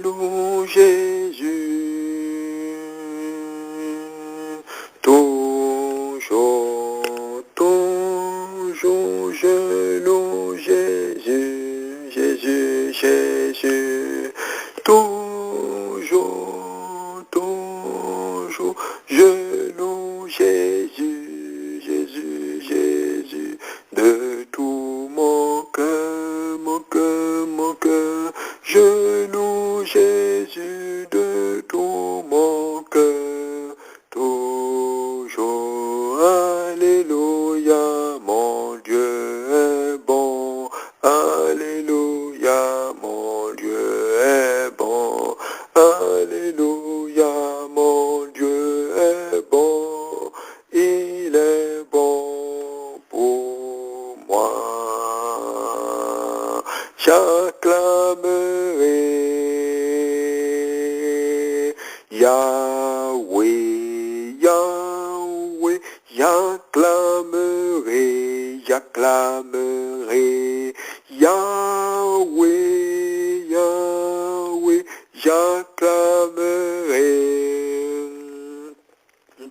loue Jésus. Toujours, toujours, je loue Jésus, Jésus, Jésus. Toujours, toujours, je loue Jésus, Jésus, Jésus. De tout mon cœur, mon cœur, mon cœur, je loue Jésus de tout mon cœur. Toujours, alléluia, mon Dieu est bon. Alléluia, mon Dieu est bon. Alléluia, mon Dieu est bon. Il est bon pour moi. J'acclamerai Yahweh, Yahweh, j'acclamerai, j'acclamerai Yahweh, Yahweh, j'acclamerai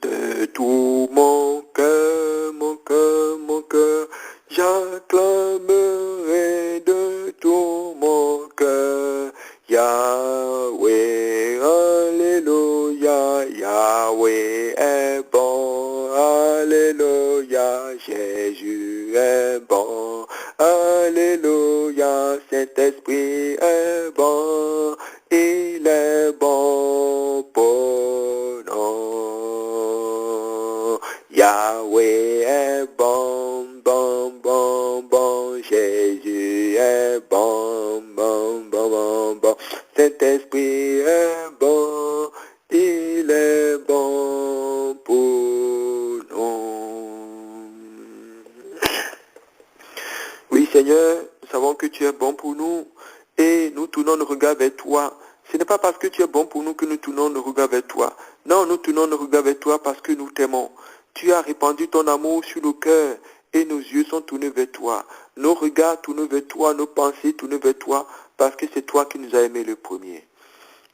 de tout mon cœur, mon cœur, mon cœur, j'acclamerai de tout mon cœur. Yahweh, alléluia, Yahweh est bon, alléluia, Jésus est bon, alléluia, Saint-Esprit est bon, il est bon pour nous. Yahweh est bon, bon, bon, bon, Jésus est bon, bon, bon, bon, bon, Saint-Esprit est bon, il est bon pour nous. Oui, Seigneur, nous savons que tu es bon pour nous et nous tournons nos regards vers toi. Ce n'est pas parce que tu es bon pour nous que nous tournons nos regards vers toi. Non, nous tournons nos regards vers toi parce que nous t'aimons. Tu as répandu ton amour sur nos cœurs et nos yeux sont tournés vers toi. Nos regards tournés vers toi, nos pensées tournées vers toi parce que c'est toi qui nous as aimés le premier.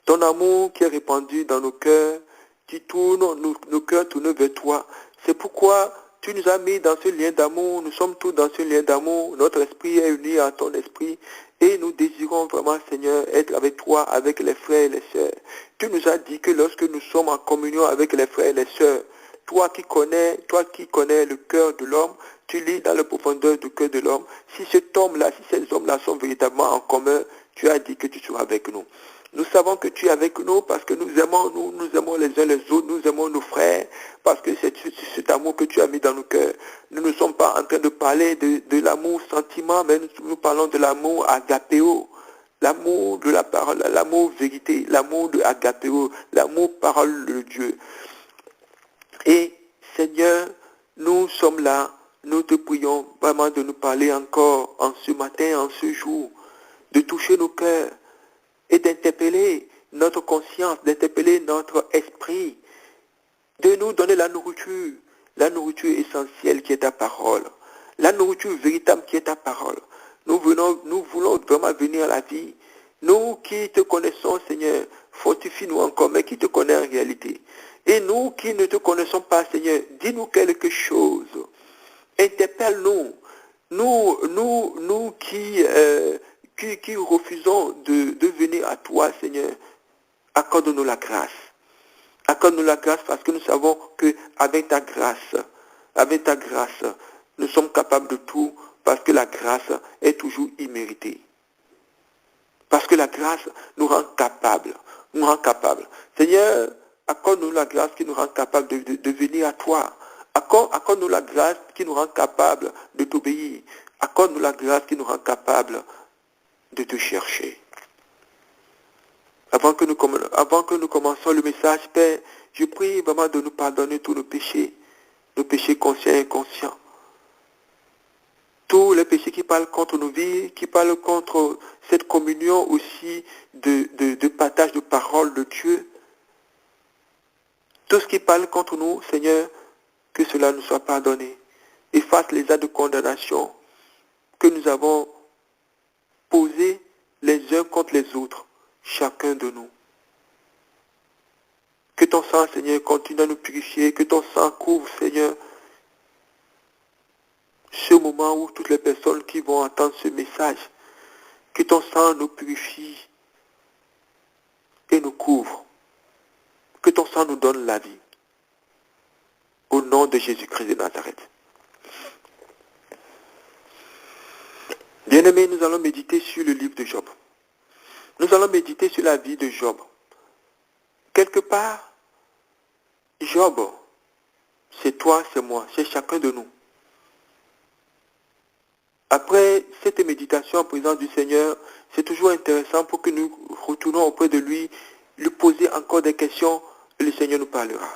Ton amour qui est répandu dans nos cœurs, tu tournes nos cœurs tournés vers toi. C'est pourquoi tu nous as mis dans ce lien d'amour, nous sommes tous dans ce lien d'amour, notre esprit est uni à ton esprit et nous désirons vraiment, Seigneur, être avec toi, avec les frères et les sœurs. Tu nous as dit que lorsque nous sommes en communion avec les frères et les sœurs, toi qui connais le cœur de l'homme, tu lis dans la profondeur du cœur de l'homme. Si cet homme-là, si ces hommes-là sont véritablement en commun, tu as dit que tu seras avec nous. Nous savons que tu es avec nous parce que nous aimons les uns les autres, nous aimons nos frères, parce que c'est cet amour que tu as mis dans nos cœurs. Nous ne sommes pas en train de parler de l'amour sentiment, mais nous parlons de l'amour agapéo, l'amour de la parole, l'amour vérité, l'amour de agapéo, l'amour parole de Dieu. Et Seigneur, nous sommes là, nous te prions vraiment de nous parler encore en ce matin, en ce jour, de toucher nos cœurs et d'interpeller notre conscience, d'interpeller notre esprit, de nous donner la nourriture essentielle qui est ta parole, la nourriture véritable qui est ta parole. Nous voulons vraiment venir à la vie. Nous qui te connaissons, Seigneur, fortifie-nous encore, mais qui te connaît en réalité. Et nous qui ne te connaissons pas, Seigneur, dis-nous quelque chose. Interpelle-nous. Nous qui refusons de venir à toi, Seigneur, accorde-nous la grâce. Accorde-nous la grâce parce que nous savons qu'avec ta grâce, nous sommes capables de tout parce que la grâce est toujours imméritée. Parce que la grâce nous rend capables. Seigneur, accorde-nous la grâce qui nous rend capables de venir à toi. Accorde-nous la grâce qui nous rend capables de t'obéir. Accorde-nous la grâce qui nous rend capables de te chercher. Avant que nous commençons le message, Père, je prie vraiment de nous pardonner tous nos péchés conscients et inconscients. Tous les péchés qui parlent contre nos vies, qui parlent contre cette communion aussi de partage de parole de Dieu. Tout ce qui parle contre nous, Seigneur, que cela nous soit pardonné. Efface les actes de condamnation que nous avons posés les uns contre les autres. chacun de nous. Que ton sang, Seigneur, continue à nous purifier. Que ton sang couvre, Seigneur, ce moment où toutes les personnes qui vont entendre ce message, que ton sang nous purifie et nous couvre. Que ton sang nous donne la vie. Au nom de Jésus-Christ de Nazareth. Bien-aimés, nous allons méditer sur le livre de Job. Nous allons méditer sur la vie de Job. Quelque part, Job, c'est toi, c'est moi, c'est chacun de nous. Après cette méditation en présence du Seigneur, c'est toujours intéressant pour que nous retournons auprès de lui, lui poser encore des questions et le Seigneur nous parlera.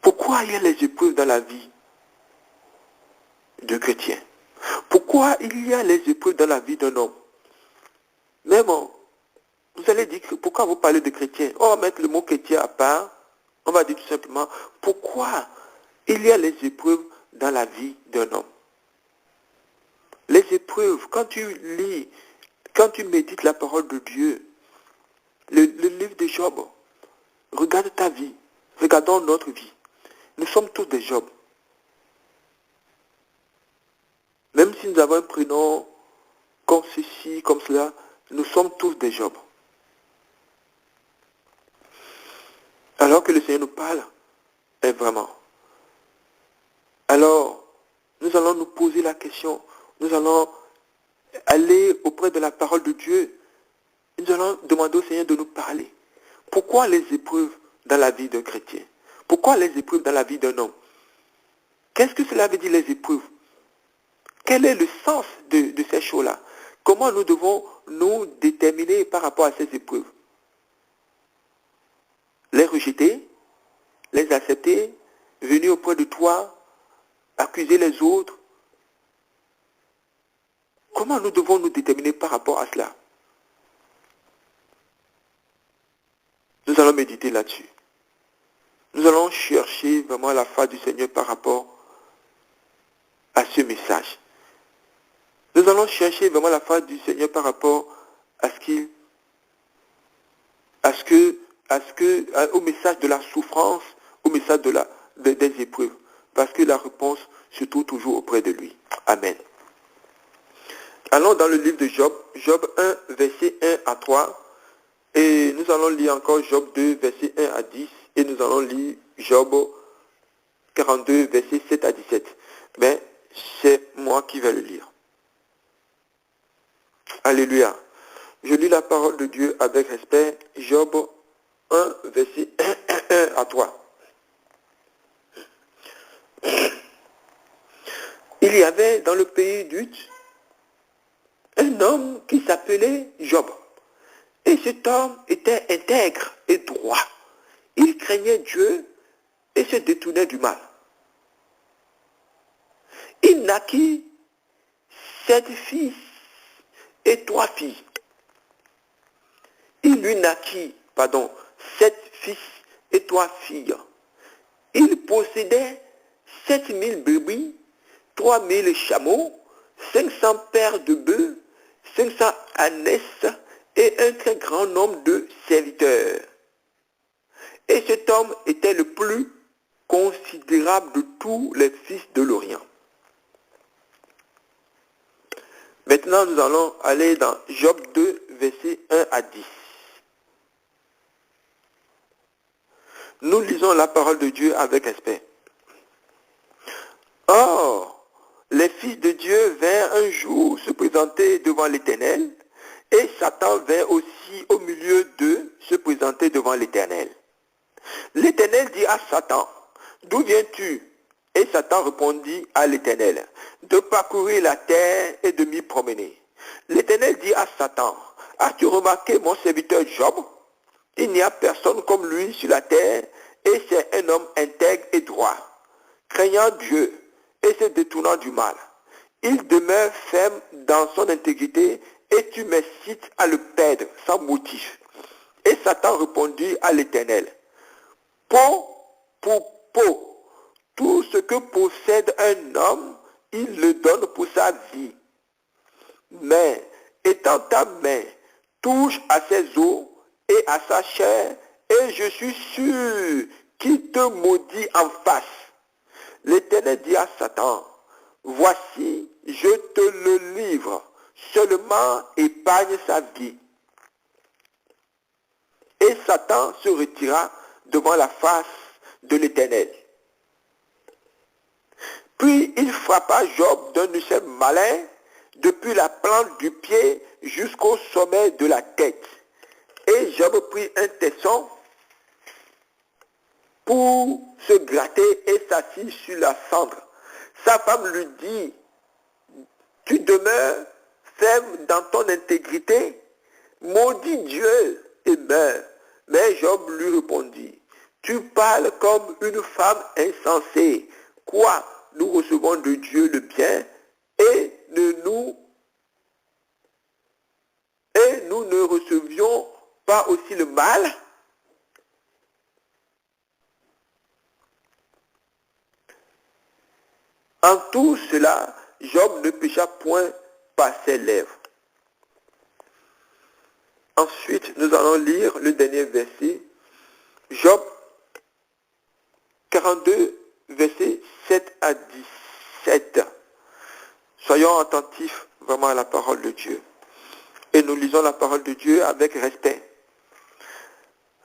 Pourquoi il y a les épreuves dans la vie de chrétien? Pourquoi il y a les épreuves dans la vie d'un homme? Même, vous allez dire, pourquoi vous parlez de chrétien? On va mettre le mot chrétien à part. On va dire tout simplement, pourquoi il y a les épreuves dans la vie d'un homme? Les épreuves, quand tu lis, quand tu médites la parole de Dieu, le livre de Job, regarde ta vie, regardons notre vie. Nous sommes tous des Job. Même si nous avons un prénom comme ceci, comme cela, nous sommes tous des Job. Alors que le Seigneur nous parle, est vraiment. Alors, nous allons nous poser la question, nous allons aller auprès de la parole de Dieu, nous allons demander au Seigneur de nous parler. Pourquoi les épreuves dans la vie d'un chrétien? Pourquoi les épreuves dans la vie d'un homme? Qu'est-ce que cela veut dire les épreuves? Quel est le sens de ces choses-là? Comment nous devons nous déterminer par rapport à ces épreuves? Les rejeter, les accepter, venir auprès de toi, accuser les autres. Comment nous devons nous déterminer par rapport à cela? Nous allons méditer là-dessus. Nous allons chercher vraiment la face du Seigneur par rapport à ce message. Nous allons chercher vraiment la face du Seigneur par rapport à au message de la souffrance, au message des épreuves. Parce que la réponse se trouve toujours auprès de lui. Amen. Allons dans le livre de Job, Job 1, verset 1 à 3. Et nous allons lire encore Job 2, verset 1 à 10. Et nous allons lire Job 42, verset 7 à 17. Mais c'est moi qui vais le lire. Alléluia. Je lis la parole de Dieu avec respect. Job 1, verset 1 à 3. Il y avait dans le pays d'Uth un homme qui s'appelait Job. Et cet homme était intègre et droit. Il craignait Dieu et se détournait du mal. Il naquit 7 fils et 3 filles. Il lui naquit, 7 fils et 3 filles. Il possédait 7000 brebis, 3000 chameaux, 500 paires de bœufs, 500 ânesses et un très grand nombre de serviteurs. Et cet homme était le plus considérable de tous les fils de l'Orient. Maintenant, nous allons aller dans Job 2, versets 1 à 10. Nous lisons la parole de Dieu avec respect. Or, les fils de Dieu vinrent un jour se présenter devant l'Éternel, et Satan vint aussi au milieu d'eux se présenter devant l'Éternel. L'Éternel dit à Satan, « D'où viens-tu » Et Satan répondit à l'Éternel, « De parcourir la terre et de m'y promener. » L'Éternel dit à Satan, « As-tu remarqué mon serviteur Job? Il n'y a personne comme lui sur la terre, et c'est un homme intègre et droit, craignant Dieu et se détournant du mal. Il demeure ferme dans son intégrité, et tu m'incites à le perdre sans motif. » Et Satan répondit à l'Éternel, « Peau pour peau, tout ce que possède un homme, il le donne pour sa vie. mais étant ta main touche à ses os et à sa chair, et je suis sûr qu'il te maudit en face. L'Éternel dit à Satan, voici, je te le livre, seulement épargne sa vie. Et Satan se retira devant la face de l'Éternel. Puis il frappa Job d'un seul malin, depuis la plante du pied jusqu'au sommet de la tête. Et Job prit un tesson pour se gratter et s'assit sur la cendre. Sa femme lui dit, tu demeures ferme dans ton intégrité, maudis Dieu et meurs. Mais Job lui répondit, tu parles comme une femme insensée. Quoi, nous recevons de Dieu le bien et nous ne recevions pas aussi le mal? En tout cela, Job ne pécha point par ses lèvres. Ensuite, nous allons lire le dernier verset. Job 42, versets 7 à 17. Soyons attentifs vraiment à la parole de Dieu. Et nous lisons la parole de Dieu avec respect.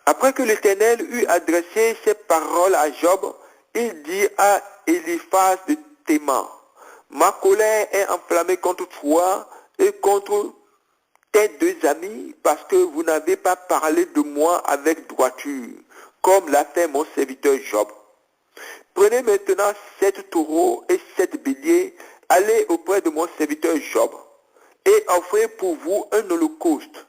Après que l'Éternel eut adressé ces paroles à Job, il dit à Eliphaz de Théman, ma colère est enflammée contre toi et contre tes deux amis, parce que vous n'avez pas parlé de moi avec droiture, comme l'a fait mon serviteur Job. Prenez maintenant 7 taureaux et 7 béliers, allez auprès de mon serviteur Job, et offrez pour vous un holocauste.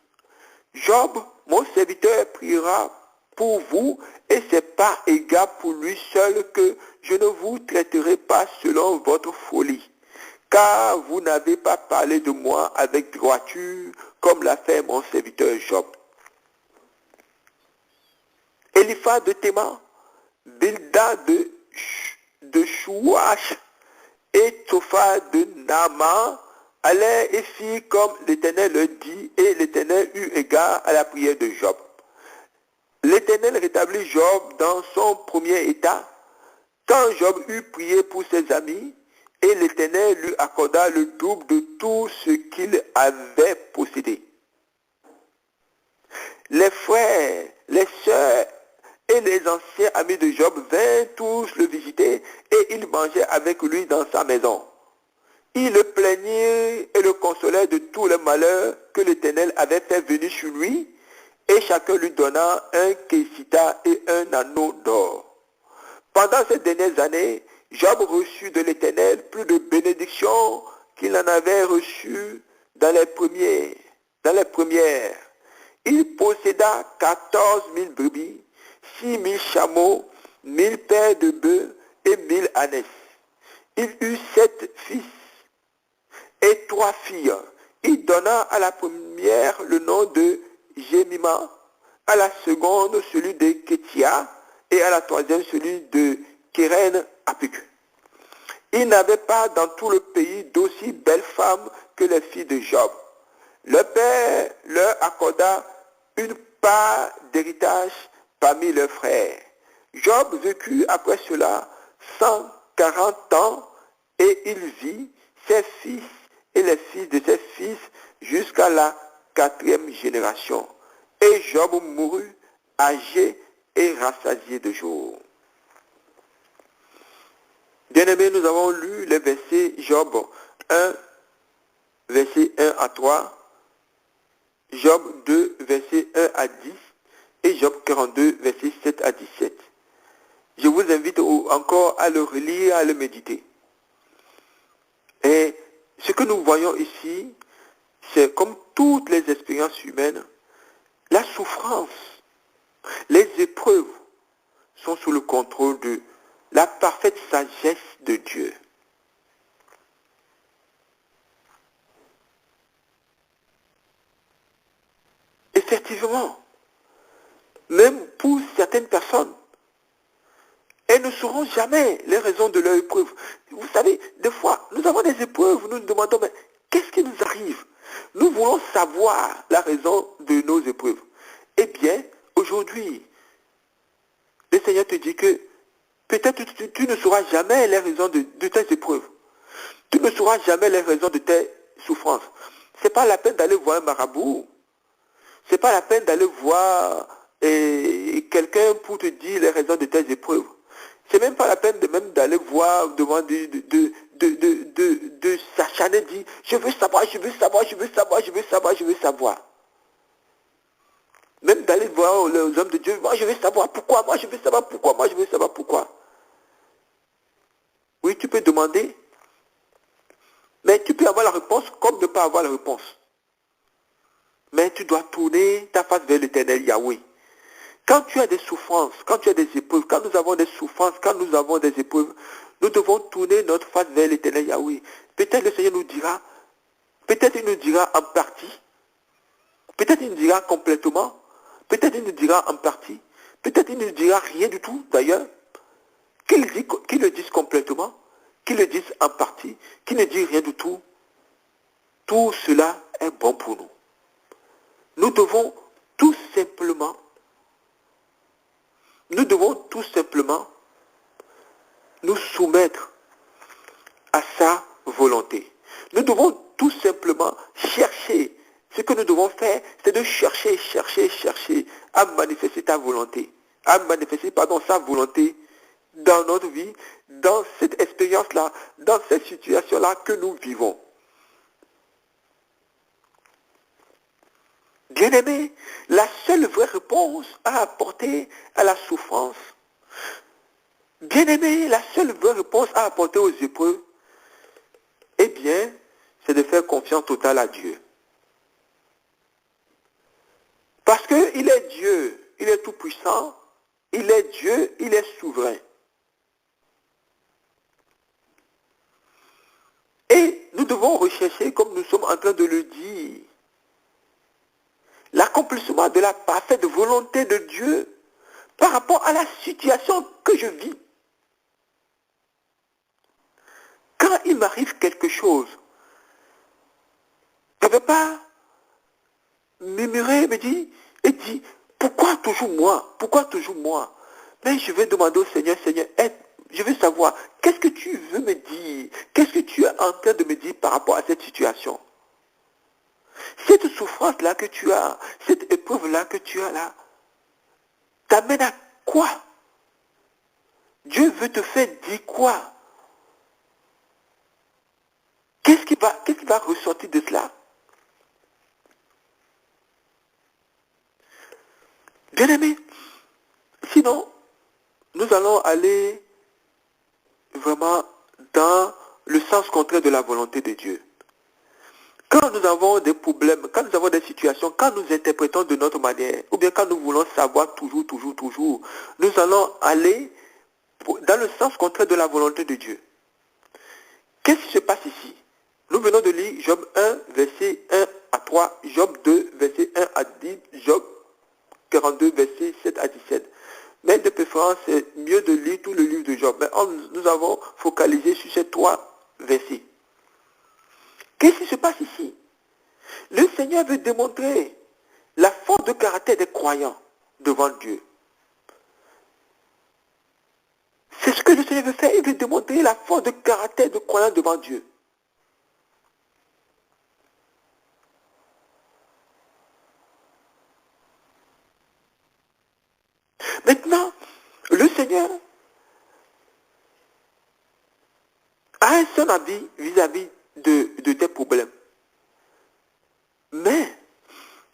Job, mon serviteur, priera pour vous, et c'est par égard pour lui seul que je ne vous traiterai pas selon votre folie, car vous n'avez pas parlé de moi avec droiture, comme l'a fait mon serviteur Job. Eliphaz de Théman, Bildad de Chouach et Topha de Naaman allaient et firent comme l'Éternel le dit, et l'Éternel eut égard à la prière de Job. L'Éternel rétablit Job dans son premier état, quand Job eut prié pour ses amis, et l'Éternel lui accorda le double de tout ce qu'il avait possédé. Les frères, les sœurs et les anciens amis de Job vinrent tous le visiter, et ils mangeaient avec lui dans sa maison. Ils le plaignaient et le consolaient de tous les malheurs que l'Éternel avait fait venir sur lui, et chacun lui donna un késita et un anneau d'or. Pendant ces dernières années, Job reçut de l'Éternel plus de bénédictions qu'il n'en avait reçues dans les premières. Il posséda 14 000 brebis, 6 000 chameaux, 1000 paires de bœufs et 1000 ânes. Il eut 7 fils et 3 filles. Il donna à la première le nom de Jémima, à la seconde celui de Kétia et à la troisième celui de Kéren Apuk. Il n'avait pas dans tout le pays d'aussi belles femmes que les filles de Job. Le père leur accorda une part d'héritage parmi leurs frères. Job vécut après cela 140 ans, et il vit ses fils et les fils de ses fils jusqu'à la 4e génération. Et Job mourut âgé et rassasié de jours. Bien-aimés, nous avons lu les versets Job 1, versets 1 à 3, Job 2, versets 1 à 10, et Job 42, versets 7 à 17. Je vous invite encore à le relire, à le méditer. Et ce que nous voyons ici, c'est comme toutes les expériences humaines, la souffrance, les épreuves sont sous le contrôle de la parfaite sagesse de Dieu. Effectivement, même pour certaines personnes, elles ne sauront jamais les raisons de leur épreuve. Vous savez, des fois, nous avons des épreuves, nous nous demandons, mais Qu'est-ce qui nous arrive? Nous voulons savoir la raison de nos épreuves. Eh bien, aujourd'hui, le Seigneur te dit que peut-être tu ne sauras jamais les raisons de tes épreuves. Tu ne sauras jamais les raisons de tes souffrances. Ce n'est pas la peine d'aller voir un marabout. Ce n'est pas la peine d'aller voir quelqu'un pour te dire les raisons de tes épreuves. C'est même pas la peine d'aller voir, de s'acharner, dire, je veux savoir, je veux savoir, je veux savoir, je veux savoir, je veux savoir. Même d'aller voir les hommes de Dieu, moi je veux savoir pourquoi, moi je veux savoir pourquoi, moi je veux savoir pourquoi. Oui, tu peux demander, mais tu peux avoir la réponse comme ne pas avoir la réponse. Mais tu dois tourner ta face vers l'Éternel Yahweh. Quand tu as des souffrances, quand tu as des épreuves, quand nous avons des souffrances, quand nous avons des épreuves, nous devons tourner notre face vers l'Éternel Yahweh. Peut-être le Seigneur nous dira, peut-être il nous dira en partie, peut-être il nous dira complètement, peut-être il nous dira en partie, peut-être il ne nous dira rien du tout d'ailleurs, qu'il le dise complètement, qu'il le dise en partie, qu'il ne dise rien du tout. Tout cela est bon pour nous. Nous devons tout simplement nous soumettre à sa volonté. Nous devons tout simplement chercher. Ce que nous devons faire, c'est de chercher à manifester ta volonté. À manifester, sa volonté dans notre vie, dans cette expérience-là, dans cette situation-là que nous vivons. Bien-aimé, la seule vraie réponse à apporter à la souffrance, bien-aimé, la seule vraie réponse à apporter aux épreuves, eh bien, c'est de faire confiance totale à Dieu. Parce qu'il est Dieu, il est tout puissant, il est Dieu, il est souverain. Et nous devons rechercher, comme nous sommes en train de le dire, l'accomplissement de la parfaite volonté de Dieu par rapport à la situation que je vis. Quand il m'arrive quelque chose, je ne vais pas murmurer, me dire, pourquoi toujours moi? Pourquoi toujours moi? Mais je vais demander au Seigneur, Seigneur, aide, je veux savoir, qu'est-ce que tu veux me dire? Qu'est-ce que tu es en train de me dire par rapport à cette situation? Cette souffrance-là que tu as, cette épreuve-là que tu as là, t'amène à quoi? Dieu veut te faire dire quoi? Qu'est-ce qui va ressortir de cela? Bien-aimé, sinon, nous allons aller vraiment dans le sens contraire de la volonté de Dieu. Quand nous avons des problèmes, quand nous avons des situations, quand nous interprétons de notre manière, ou bien quand nous voulons savoir toujours, nous allons aller dans le sens contraire de la volonté de Dieu. Qu'est-ce qui se passe ici? Nous venons de lire Job 1, verset 1 à 3, Job 2, verset 1 à 10, Job 42, verset 7 à 17. Mais de préférence, c'est mieux de lire tout le livre de Job. Mais nous avons focalisé sur ces 3 versets. Qu'est-ce qui se passe ici? Le Seigneur veut démontrer la force de caractère des croyants devant Dieu. C'est ce que le Seigneur veut faire. Il veut démontrer la force de caractère des croyants devant Dieu. Maintenant, le Seigneur a un seul avis vis-à-vis de tes problèmes. Mais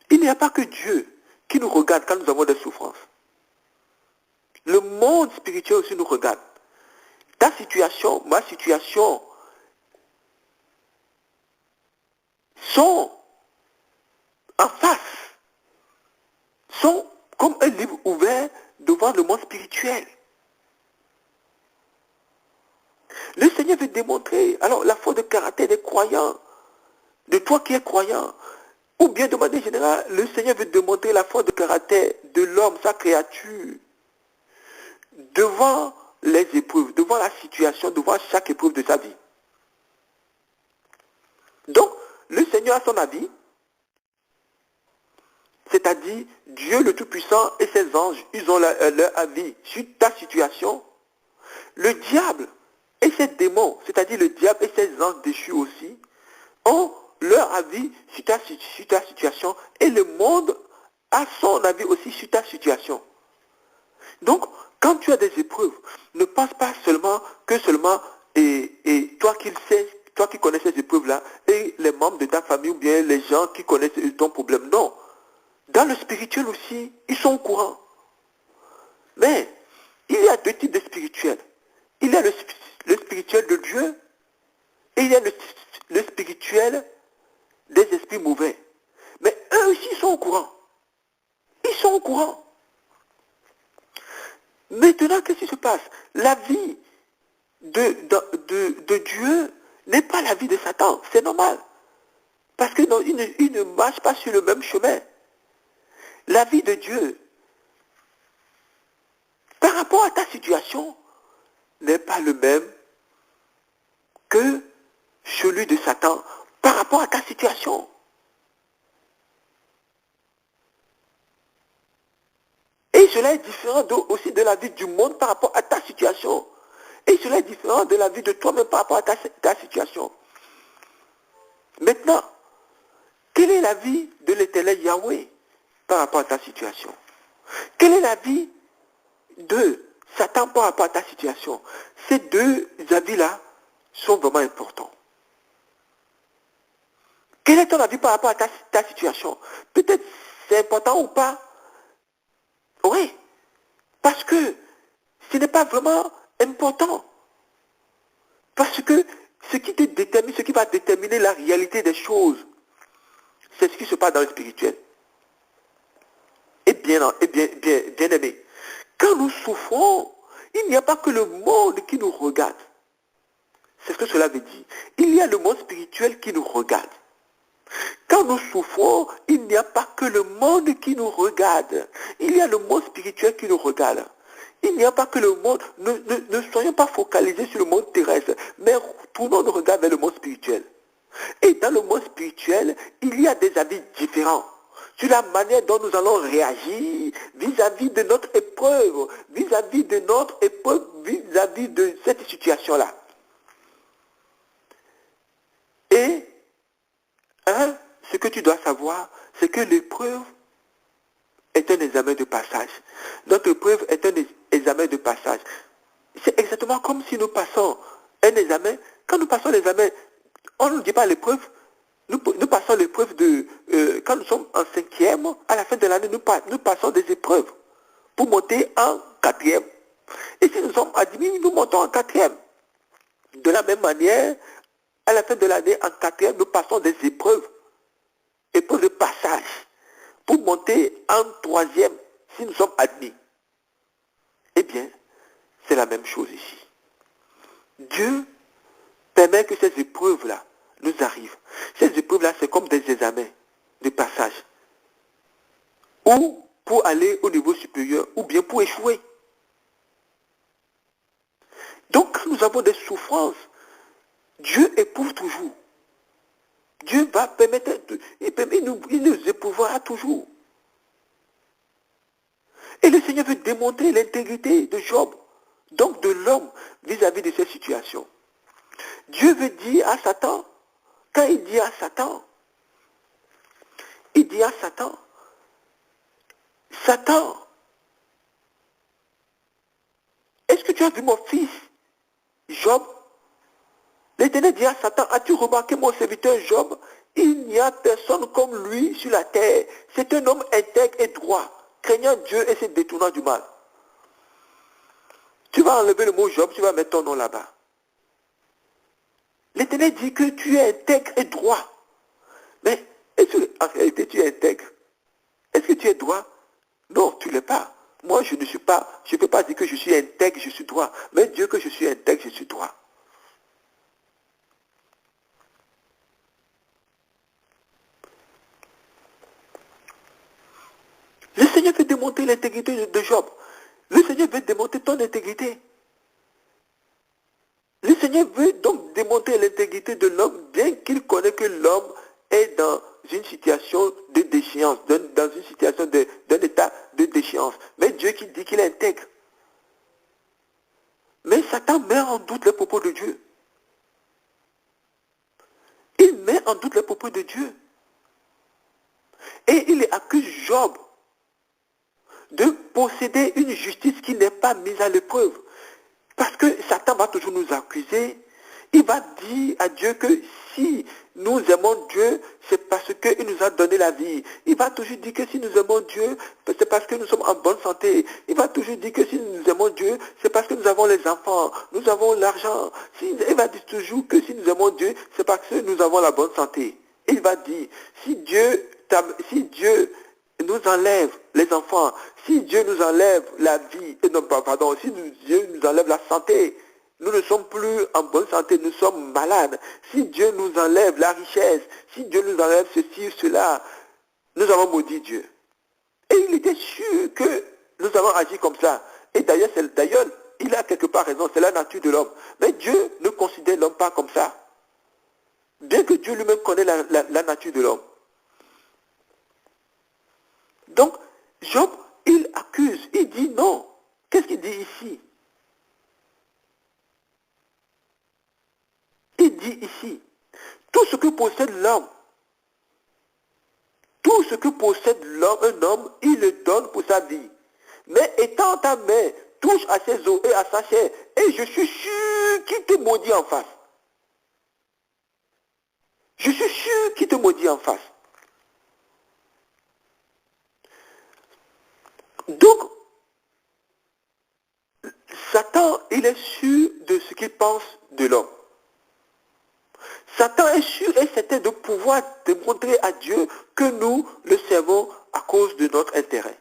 il n'y a pas que Dieu qui nous regarde quand nous avons des souffrances. Le monde spirituel aussi nous regarde. Ta situation, ma situation sont en face, sont comme un livre ouvert devant le monde spirituel. Le Seigneur veut démontrer alors la force de caractère des croyants, de toi qui es croyant, ou bien de manière générale, le Seigneur veut démontrer la force de caractère de l'homme, sa créature, devant les épreuves, devant la situation, devant chaque épreuve de sa vie. Donc, Seigneur a son avis, c'est-à-dire Dieu le Tout-Puissant et ses anges, ils ont leur avis sur ta situation. Le diable et ses démons, c'est-à-dire le diable et ses anges déchus aussi, ont leur avis sur ta situation et le monde a son avis aussi sur ta situation. Donc, quand tu as des épreuves, ne pense pas seulement et toi qui le sais, toi qui connais ces épreuves-là, et les membres de ta famille ou bien les gens qui connaissent ton problème. Non. Dans le spirituel aussi, ils sont au courant. Mais il y a deux types de spirituels. Il y a le spirituel de Dieu et il y a le spirituel des esprits mauvais. Mais eux aussi sont au courant. Ils sont au courant. Maintenant, qu'est-ce qui se passe? La vie de Dieu n'est pas la vie de Satan. C'est normal. Parce que non, il ne marche pas sur le même chemin. La vie de Dieu, par rapport à ta situation, n'est pas le même que celui de Satan par rapport à ta situation. Et cela est différent aussi de la vie du monde par rapport à ta situation. Et cela est différent de la vie de toi-même par rapport à ta situation. Maintenant, quelle est la vie de l'Éternel Yahweh par rapport à ta situation? Quelle est la vie de Satan par rapport à ta situation? Ces deux avis-là sont vraiment importants. Quel est ton avis par rapport à ta situation? Peut-être c'est important ou pas. Oui, parce que ce n'est pas vraiment important. Parce que ce qui te détermine, ce qui va déterminer la réalité des choses, c'est ce qui se passe dans le spirituel. Et bien aimé, quand nous souffrons, il n'y a pas que le monde qui nous regarde. C'est ce que cela veut dire. Il y a le monde spirituel qui nous regarde. Quand nous souffrons, il n'y a pas que le monde qui nous regarde. Il y a le monde spirituel qui nous regarde. Il n'y a pas que le monde. Ne soyons pas focalisés sur le monde terrestre, mais tournons nos regards vers le monde spirituel. Et dans le monde spirituel, il y a des avis différents sur la manière dont nous allons réagir vis-à-vis de notre épreuve, vis-à-vis de cette situation-là. Et ce que tu dois savoir, c'est que l'épreuve est un examen de passage. Notre épreuve est un examen de passage. C'est exactement comme si nous passons un examen. Quand nous passons l'examen, on ne dit pas l'épreuve. Nous passons l'épreuve quand nous sommes en 5e, à la fin de l'année, nous passons des épreuves pour monter en 4e. Et si nous sommes admis, nous montons en 4e. De la même manière, à la fin de l'année, en 4e, nous passons des épreuves de passage pour monter en 3e si nous sommes admis. Eh bien, c'est la même chose ici. Dieu permet que ces épreuves-là nous arrivent. Ces épreuves-là, c'est comme des examens de passage. Ou pour aller au niveau supérieur, ou bien pour échouer. Donc, quand nous avons des souffrances, Dieu éprouve toujours. Dieu va permettre, il nous éprouvera toujours. Et le Seigneur veut démontrer l'intégrité de Job, donc de l'homme vis-à-vis de cette situation. Dieu veut dire à Satan, quand il dit à Satan, Satan, est-ce que tu as vu mon fils, Job? L'Éternel dit à Satan, as-tu remarqué mon serviteur Job? Il n'y a personne comme lui sur la terre. C'est un homme intègre et droit, craignant Dieu et se détournant du mal. Tu vas enlever le mot Job, tu vas mettre ton nom là-bas. L'Éternel dit que tu es intègre et droit. Mais est-ce qu'en réalité tu es intègre? Est-ce que tu es droit? Non, tu ne l'es pas. Moi, je ne peux pas dire que je suis intègre, je suis droit. Mais Dieu que je suis intègre, je suis droit. Le Seigneur veut démontrer l'intégrité de Job. Le Seigneur veut démontrer ton intégrité. Le Seigneur veut donc démontrer l'intégrité de l'homme, bien qu'il connaît que l'homme est dans une situation de déchéance, dans une situation d'un état de déchéance. Mais Dieu qui dit qu'il est intègre. Mais Satan met en doute les propos de Dieu. Il met en doute les propos de Dieu. Et il accuse Job de posséder une justice qui n'est pas mise à l'épreuve. Parce que Satan va toujours nous accuser. Il va dire à Dieu que si nous aimons Dieu, c'est parce qu'il nous a donné la vie. Il va toujours dire que si nous aimons Dieu, c'est parce que nous sommes en bonne santé. Il va toujours dire que si nous aimons Dieu, c'est parce que nous avons les enfants, nous avons l'argent. Il va dire toujours que si nous aimons Dieu, c'est parce que nous avons la bonne santé. Il va dire, si Dieu nous enlève les enfants, si Dieu nous enlève la vie, non, pardon, si Dieu nous enlève la santé, nous ne sommes plus en bonne santé, nous sommes malades. Si Dieu nous enlève la richesse, si Dieu nous enlève ceci, cela, nous avons maudit Dieu. Et il était sûr que nous avons agi comme ça. Et d'ailleurs, il a quelque part raison, c'est la nature de l'homme. Mais Dieu ne considère l'homme pas comme ça. Bien que Dieu lui-même connaît la nature de l'homme. Donc, Job, il accuse, il dit non. Qu'est-ce qu'il dit ici? Il dit ici, tout ce que possède l'homme, tout ce que possède l'homme, un homme, il le donne pour sa vie. Mais étant ta main, touche à ses os et à sa chair, et je suis sûr qu'il te maudit en face. Je suis sûr qu'il te maudit en face. Donc, Satan, il est sûr de ce qu'il pense de l'homme. Satan est sûr et certain de pouvoir démontrer à Dieu que nous le servons à cause de notre intérêt.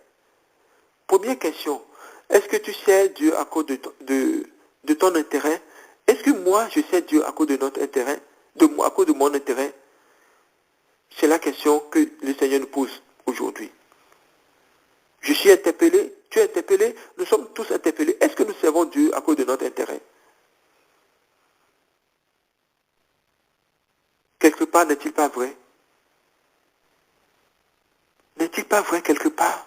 Première question, est-ce que tu sers Dieu à cause de ton intérêt? Est-ce que moi je sers Dieu à cause de notre intérêt? À cause de mon intérêt? C'est la question que le Seigneur nous pose aujourd'hui. Je suis interpellé, tu es interpellé, nous sommes tous interpellés. Est-ce que nous servons Dieu à cause de notre intérêt? Quelque part, n'est-il pas vrai? N'est-il pas vrai quelque part?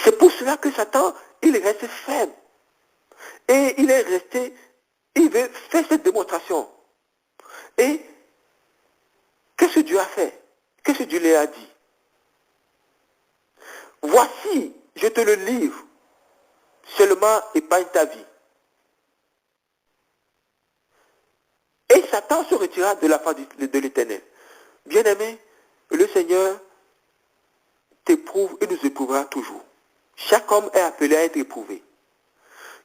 C'est pour cela que Satan, il reste faible. Et il est resté, il veut faire cette démonstration. Et qu'est-ce que Dieu a fait? Qu'est-ce que Dieu lui a dit? Voici, je te le livre, seulement épargne ta vie. Et Satan se retira de la face de l'Éternel. Bien-aimé, le Seigneur t'éprouve et nous éprouvera toujours. Chaque homme est appelé à être éprouvé.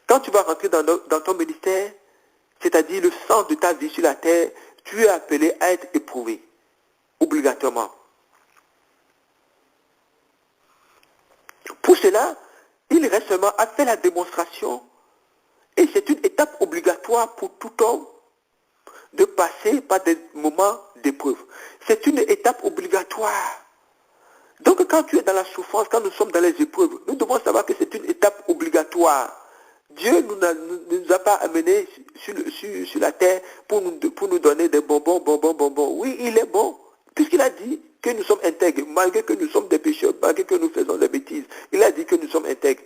Quand tu vas rentrer dans ton ministère, c'est-à-dire le sens de ta vie sur la terre, tu es appelé à être éprouvé, obligatoirement. Pour cela, il reste seulement à faire la démonstration, et c'est une étape obligatoire pour tout homme de passer par des moments d'épreuve. C'est une étape obligatoire. Donc quand tu es dans la souffrance, quand nous sommes dans les épreuves, nous devons savoir que c'est une étape obligatoire. Dieu ne nous a pas amenés sur la terre pour nous donner des bonbons. Oui, il est bon, puisqu'il a dit que nous sommes intègres, malgré que nous sommes des pécheurs, malgré que nous faisons des bêtises. Il a dit que nous sommes intègres.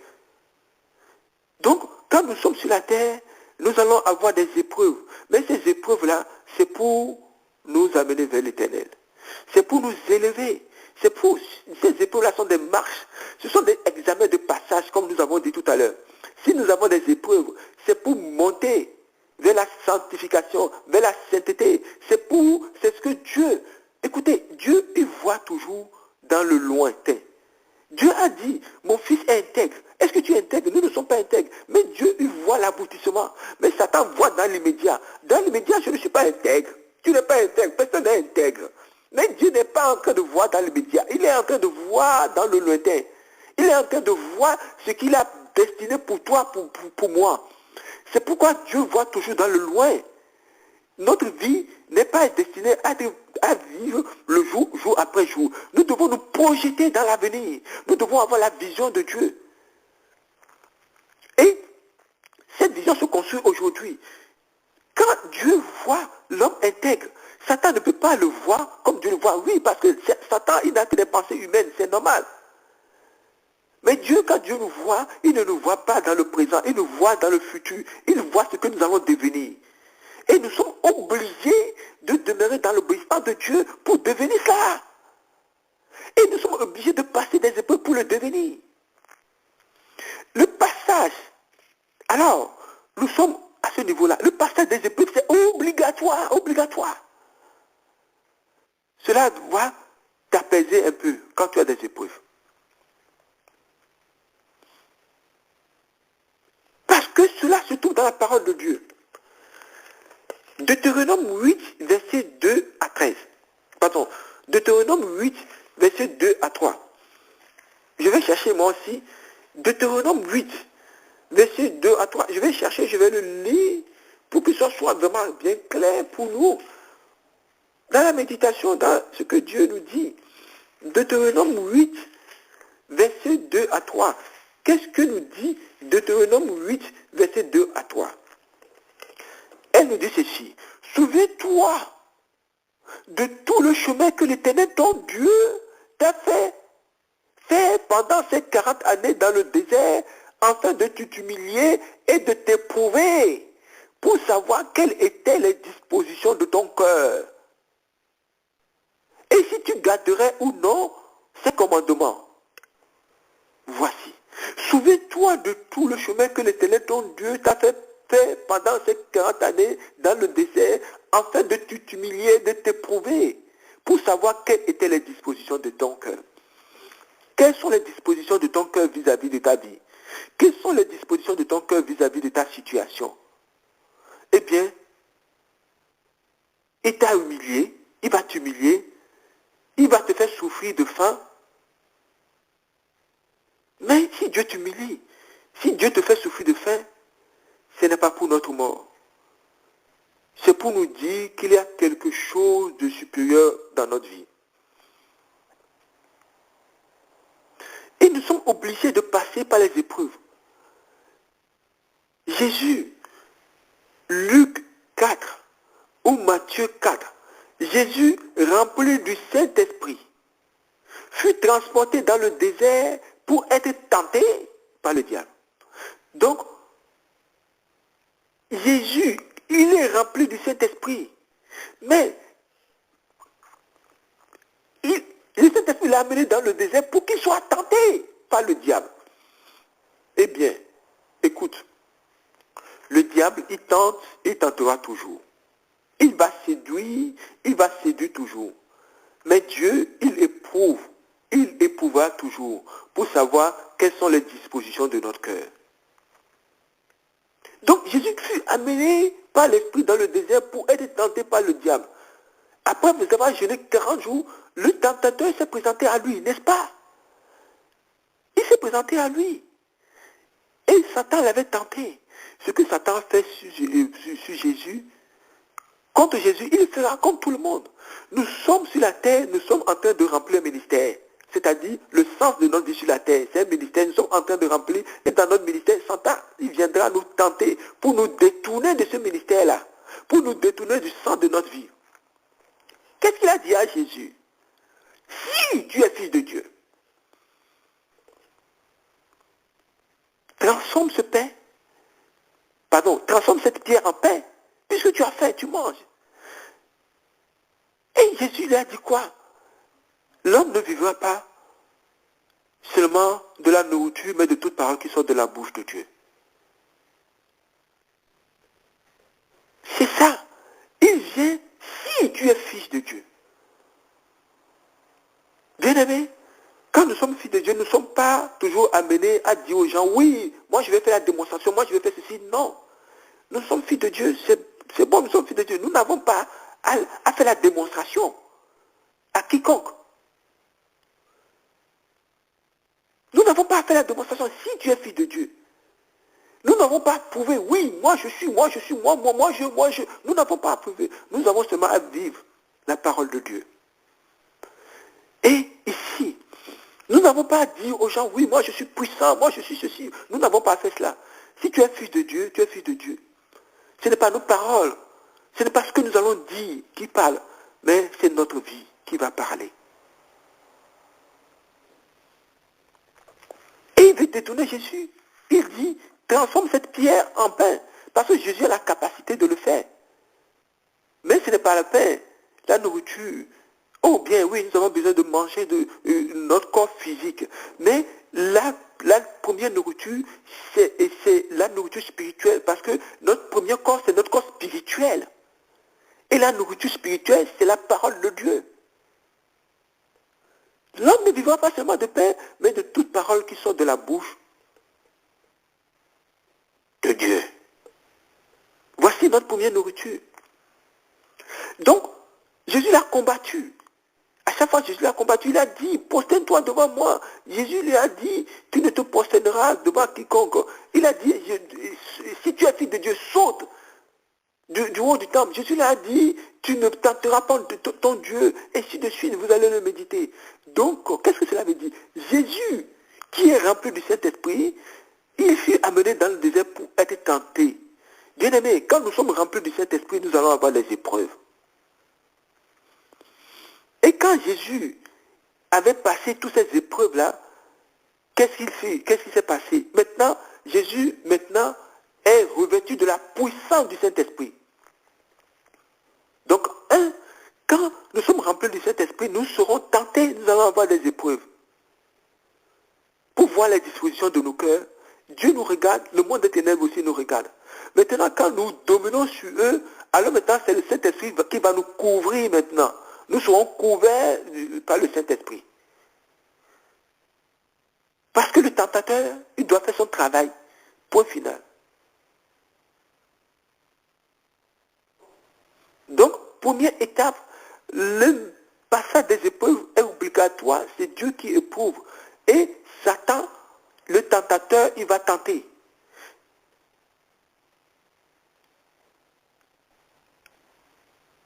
Donc, quand nous sommes sur la terre, nous allons avoir des épreuves. Mais ces épreuves-là, c'est pour nous amener vers l'Éternel. C'est pour nous élever. Ces épreuves-là sont des marches. Ce sont des examens de passage, comme nous avons dit tout à l'heure. Si nous avons des épreuves, c'est pour monter vers la sanctification, vers la sainteté. C'est ce que Dieu, écoutez, Dieu, il voit toujours dans le lointain. Dieu a dit, mon fils est intègre. Est-ce que tu es intègre? Nous ne sommes pas intègres. Mais Dieu, il voit l'aboutissement. Mais Satan voit dans l'immédiat. Dans l'immédiat, je ne suis pas intègre. Tu n'es pas intègre. Personne n'est intègre. Mais Dieu n'est pas en train de voir dans l'immédiat. Il est en train de voir dans le lointain. Il est en train de voir ce qu'il a destiné pour toi, pour moi. C'est pourquoi Dieu voit toujours dans le loin. Notre vie n'est pas destinée à vivre le jour après jour. Nous devons nous projeter dans l'avenir. Nous devons avoir la vision de Dieu. Et cette vision se construit aujourd'hui. Quand Dieu voit l'homme intègre, Satan ne peut pas le voir comme Dieu le voit. Oui, parce que Satan, il n'a que des pensées humaines, c'est normal. Mais Dieu, quand Dieu nous voit, il ne nous voit pas dans le présent, il nous voit dans le futur. Il voit ce que nous allons devenir. Et nous sommes obligés de demeurer dans l'obéissance de Dieu pour devenir ça. Et nous sommes obligés de passer des épreuves pour le devenir. Le passage, alors, nous sommes à ce niveau-là. Le passage des épreuves, c'est obligatoire, obligatoire. Cela doit t'apaiser un peu quand tu as des épreuves. Parce que cela se trouve dans la parole de Dieu. Deutéronome 8, versets 2 à 13. Pardon, Deutéronome 8, versets 2 à 3. Je vais chercher moi aussi Deutéronome 8, versets 2 à 3. Je vais chercher, je vais le lire pour que ce soit vraiment bien clair pour nous. Dans la méditation, dans ce que Dieu nous dit. Deutéronome 8, versets 2 à 3. Qu'est-ce que nous dit Deutéronome 8, versets 2 à 3? Elle nous dit ceci. Souviens-toi de tout le chemin que l'Éternel, ton Dieu, t'a fait pendant ces 40 années dans le désert, afin de t'humilier et de t'éprouver, pour savoir quelles étaient les dispositions de ton cœur. Et si tu garderais ou non ces commandements. Voici. Souviens-toi de tout le chemin que l'Éternel, ton Dieu, t'a fait pendant ces 40 années dans le désert, afin de t'humilier, de t'éprouver, pour savoir quelles étaient les dispositions de ton cœur. Quelles sont les dispositions de ton cœur vis-à-vis de ta vie? Quelles sont les dispositions de ton cœur vis-à-vis de ta situation? Eh bien, il t'a humilié, il va t'humilier, il va te faire souffrir de faim. Mais si Dieu t'humilie, si Dieu te fait souffrir de faim, ce n'est pas pour notre mort. C'est pour nous dire qu'il y a quelque chose de supérieur dans notre vie. Et nous sommes obligés de passer par les épreuves. Jésus, Luc 4 ou Matthieu 4, Jésus, rempli du Saint-Esprit, fut transporté dans le désert pour être tenté par le diable. Donc, Jésus, il est rempli du Saint-Esprit. Mais, le Saint-Esprit l'a amené dans le désert pour qu'il soit tenté par le diable. Eh bien, écoute, le diable, il tentera toujours. Il va séduire toujours. Mais Dieu, il éprouvera toujours pour savoir quelles sont les dispositions de notre cœur. Donc Jésus fut amené par l'Esprit dans le désert pour être tenté par le diable. Après vous avoir jeûné 40 jours, le tentateur s'est présenté à lui, n'est-ce pas? Il s'est présenté à lui. Et Satan l'avait tenté. Ce que Satan a fait sur Jésus, contre Jésus, il fera comme tout le monde. Nous sommes sur la terre, nous sommes en train de remplir un ministère. C'est-à-dire, le sens de notre vie sur la terre, c'est un ministère, nous sommes en train de remplir. Et dans notre ministère, Satan, il viendra nous tenter pour nous détourner de ce ministère-là, pour nous détourner du sens de notre vie. Qu'est-ce qu'il a dit à Jésus? Si tu es fils de Dieu, transforme cette pierre en pain, puisque tu as faim, tu manges. Et Jésus lui a dit quoi? L'homme ne vivra pas seulement de la nourriture, mais de toute parole qui sort de la bouche de Dieu. C'est ça. Il vient si tu es fils de Dieu. Bien-aimés, quand nous sommes fils de Dieu, nous ne sommes pas toujours amenés à dire aux gens, oui, moi je vais faire la démonstration, moi je vais faire ceci. Non. Nous sommes fils de Dieu, c'est bon, nous sommes fils de Dieu. Nous n'avons pas à faire la démonstration à quiconque. Nous n'avons pas à faire la démonstration si tu es fils de Dieu. Nous n'avons pas à prouver, oui, moi je suis. Nous n'avons pas à prouver. Nous avons seulement à vivre la parole de Dieu. Et ici, nous n'avons pas à dire aux gens, oui, moi je suis puissant, moi je suis ceci. Nous n'avons pas à faire cela. Si tu es fils de Dieu, tu es fils de Dieu. Ce n'est pas nos paroles. Ce n'est pas ce que nous allons dire qui parle. mais c'est notre vie qui va parler. Et il veut détourner Jésus. Il dit, transforme cette pierre en pain. Parce que Jésus a la capacité de le faire. Mais ce n'est pas le pain, la nourriture. Oh bien, oui, nous avons besoin de manger de notre corps physique. Mais la première nourriture, c'est la nourriture spirituelle. Parce que notre premier corps, c'est notre corps spirituel. Et la nourriture spirituelle, c'est la parole de Dieu. L'homme ne vivra pas seulement de pain, mais de toute parole qui sort de la bouche de Dieu. Voici notre première nourriture. Donc, Jésus l'a combattu. À chaque fois, Jésus l'a combattu. Il a dit, prosterne-toi devant moi. Jésus lui a dit, tu ne te prosterneras devant quiconque. Il a dit, si tu es fils de Dieu, saute du haut du temple. Jésus lui a dit, tu ne tenteras pas ton Dieu. Et ainsi de suite, vous allez le méditer. Donc, qu'est-ce que cela veut dire? Jésus, qui est rempli du Saint-Esprit, il fut amené dans le désert pour être tenté. Bien-aimés, quand nous sommes remplis du Saint-Esprit, nous allons avoir les épreuves. Et quand Jésus avait passé toutes ces épreuves-là, qu'est-ce qu'il fait? Qu'est-ce qui s'est passé? Maintenant, Jésus, est revêtu de la puissance du Saint-Esprit. Donc, quand nous sommes remplis du Saint-Esprit, nous serons tentés, nous allons avoir des épreuves. Pour voir les dispositions de nos cœurs, Dieu nous regarde, le monde des ténèbres aussi nous regarde. Maintenant, quand nous dominons sur eux, alors maintenant, c'est le Saint-Esprit qui va nous couvrir maintenant. Nous serons couverts par le Saint-Esprit. Parce que le tentateur, il doit faire son travail. Point final. Donc, première étape, le passage des épreuves est obligatoire. C'est Dieu qui éprouve. Et Satan, le tentateur, il va tenter.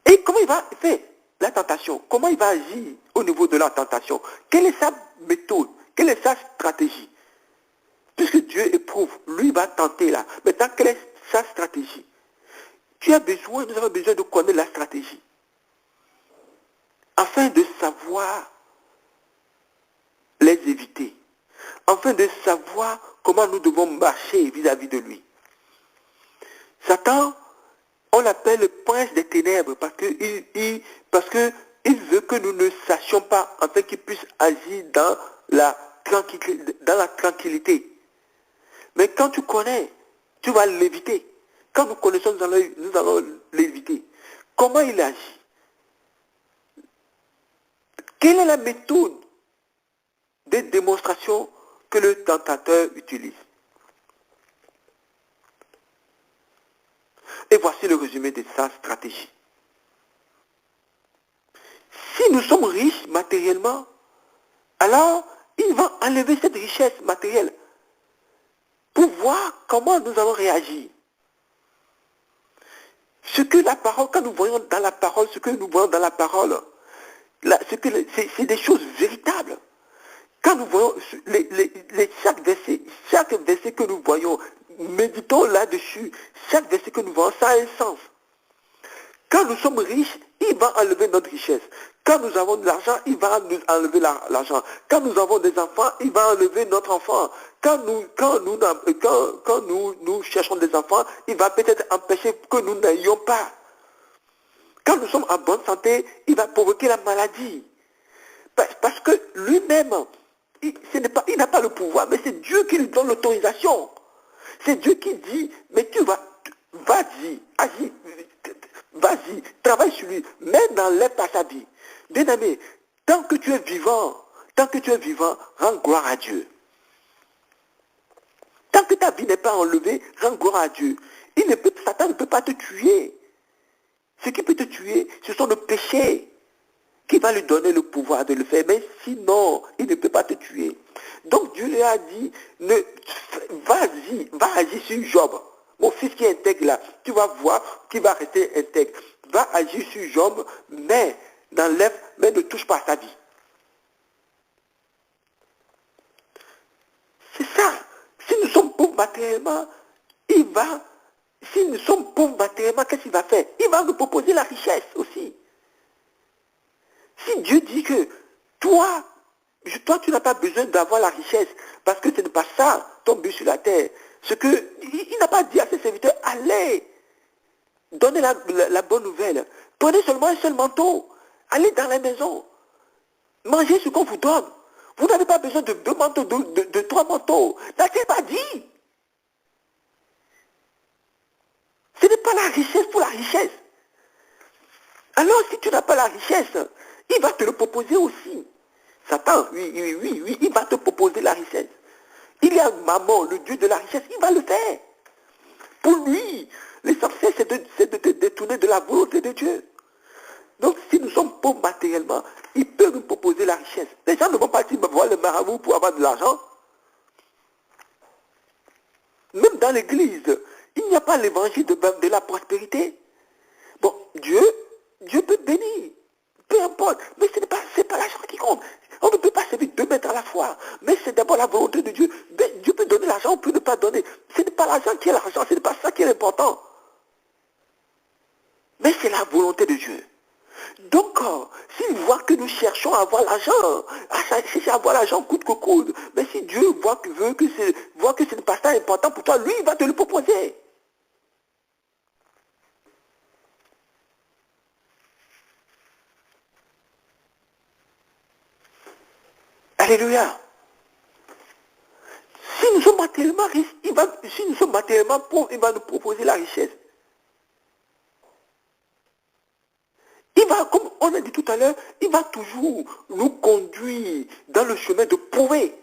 Et comment il va faire la tentation? Comment il va agir au niveau de la tentation? Quelle est sa méthode? Quelle est sa stratégie? Puisque Dieu éprouve, lui va tenter là. Maintenant, quelle est sa stratégie? Nous avons besoin de connaître la stratégie. Afin de savoir les éviter. Afin de savoir comment nous devons marcher vis-à-vis de lui. Satan, on l'appelle le prince des ténèbres parce qu'il veut que nous ne sachions pas, afin qu'il puisse agir dans la tranquillité. Mais quand tu connais, tu vas l'éviter. Quand nous connaissons, nous allons l'éviter. Comment il agit? Quelle est la méthode de démonstration que le tentateur utilise? Et voici le résumé de sa stratégie. Si nous sommes riches matériellement, alors il va enlever cette richesse matérielle pour voir comment nous allons réagir. Ce que la parole, quand nous voyons dans la parole, ce que nous voyons dans la parole, c'est des choses véritables. Quand nous voyons chaque verset que nous voyons, méditons là-dessus, chaque verset que nous voyons, ça a un sens. Quand nous sommes riches, il va enlever notre richesse. Quand nous avons de l'argent, il va nous enlever l'argent. Quand nous avons des enfants, il va enlever notre enfant. Quand nous cherchons des enfants, il va peut-être empêcher que nous n'ayons pas. Quand nous sommes en bonne santé, il va provoquer la maladie. Parce que lui-même, il n'a pas le pouvoir, mais c'est Dieu qui lui donne l'autorisation. C'est Dieu qui dit, mais vas-y, agis, vas-y, travaille sur lui, mais n'enlève pas sa vie. Bien aimé, tant que tu es vivant, rends gloire à Dieu. Tant que ta vie n'est pas enlevée, rends gloire à Dieu. Satan ne peut pas te tuer. Ce qui peut te tuer, ce sont nos péchés qui va lui donner le pouvoir de le faire. Mais sinon, il ne peut pas te tuer. Donc Dieu lui a dit, vas-y, va agir sur Job. Mon fils qui est intègre là, tu vas voir qu'il va rester intègre. Va agir sur Job, mais ne touche pas à sa vie. C'est ça. Si nous sommes pauvres matériellement, si nous sommes pauvres matériellement, qu'est-ce qu'il va faire? Il va nous proposer la richesse aussi. Si Dieu dit que toi, tu n'as pas besoin d'avoir la richesse, parce que ce n'est pas ça ton but sur la terre. Il n'a pas dit à ses serviteurs, allez, donnez la bonne nouvelle. Prenez seulement un seul manteau. Allez dans la maison. Mangez ce qu'on vous donne. Vous n'avez pas besoin de 2 manteaux, de 3 manteaux. N'a-t-il pas dit? Ce n'est pas la richesse pour la richesse. Alors si tu n'as pas la richesse, il va te le proposer aussi. Satan, oui, il va te proposer la richesse. Il y a Maman, le Dieu de la richesse, il va le faire. Pour lui, l'essentiel c'est de te détourner de la volonté de Dieu. Donc si nous sommes pauvres matériellement, il peut nous proposer la richesse. Les gens ne vont pas dire, voir le marabout pour avoir de l'argent. Même dans l'église, il n'y a pas l'évangile de la prospérité. Bon, Dieu peut bénir. Peu importe. Mais ce n'est pas l'argent qui compte. On ne peut pas servir 2 maîtres à la fois. Mais c'est d'abord la volonté de Dieu. Mais Dieu peut donner l'argent, on peut ne pas donner. Ce n'est pas l'argent qui est l'argent, ce n'est pas ça qui est important. Mais c'est la volonté de Dieu. Donc, s'il voit que nous cherchons à avoir l'argent, à chercher à avoir l'argent coûte que coûte, mais si Dieu voit que ce n'est pas ça important pour toi, lui, il va te le proposer. Alléluia. Si nous sommes matériellement riches, si nous sommes matériellement pauvres, il va nous proposer la richesse. Il va, comme on a dit tout à l'heure, il va toujours nous conduire dans le chemin de prouver.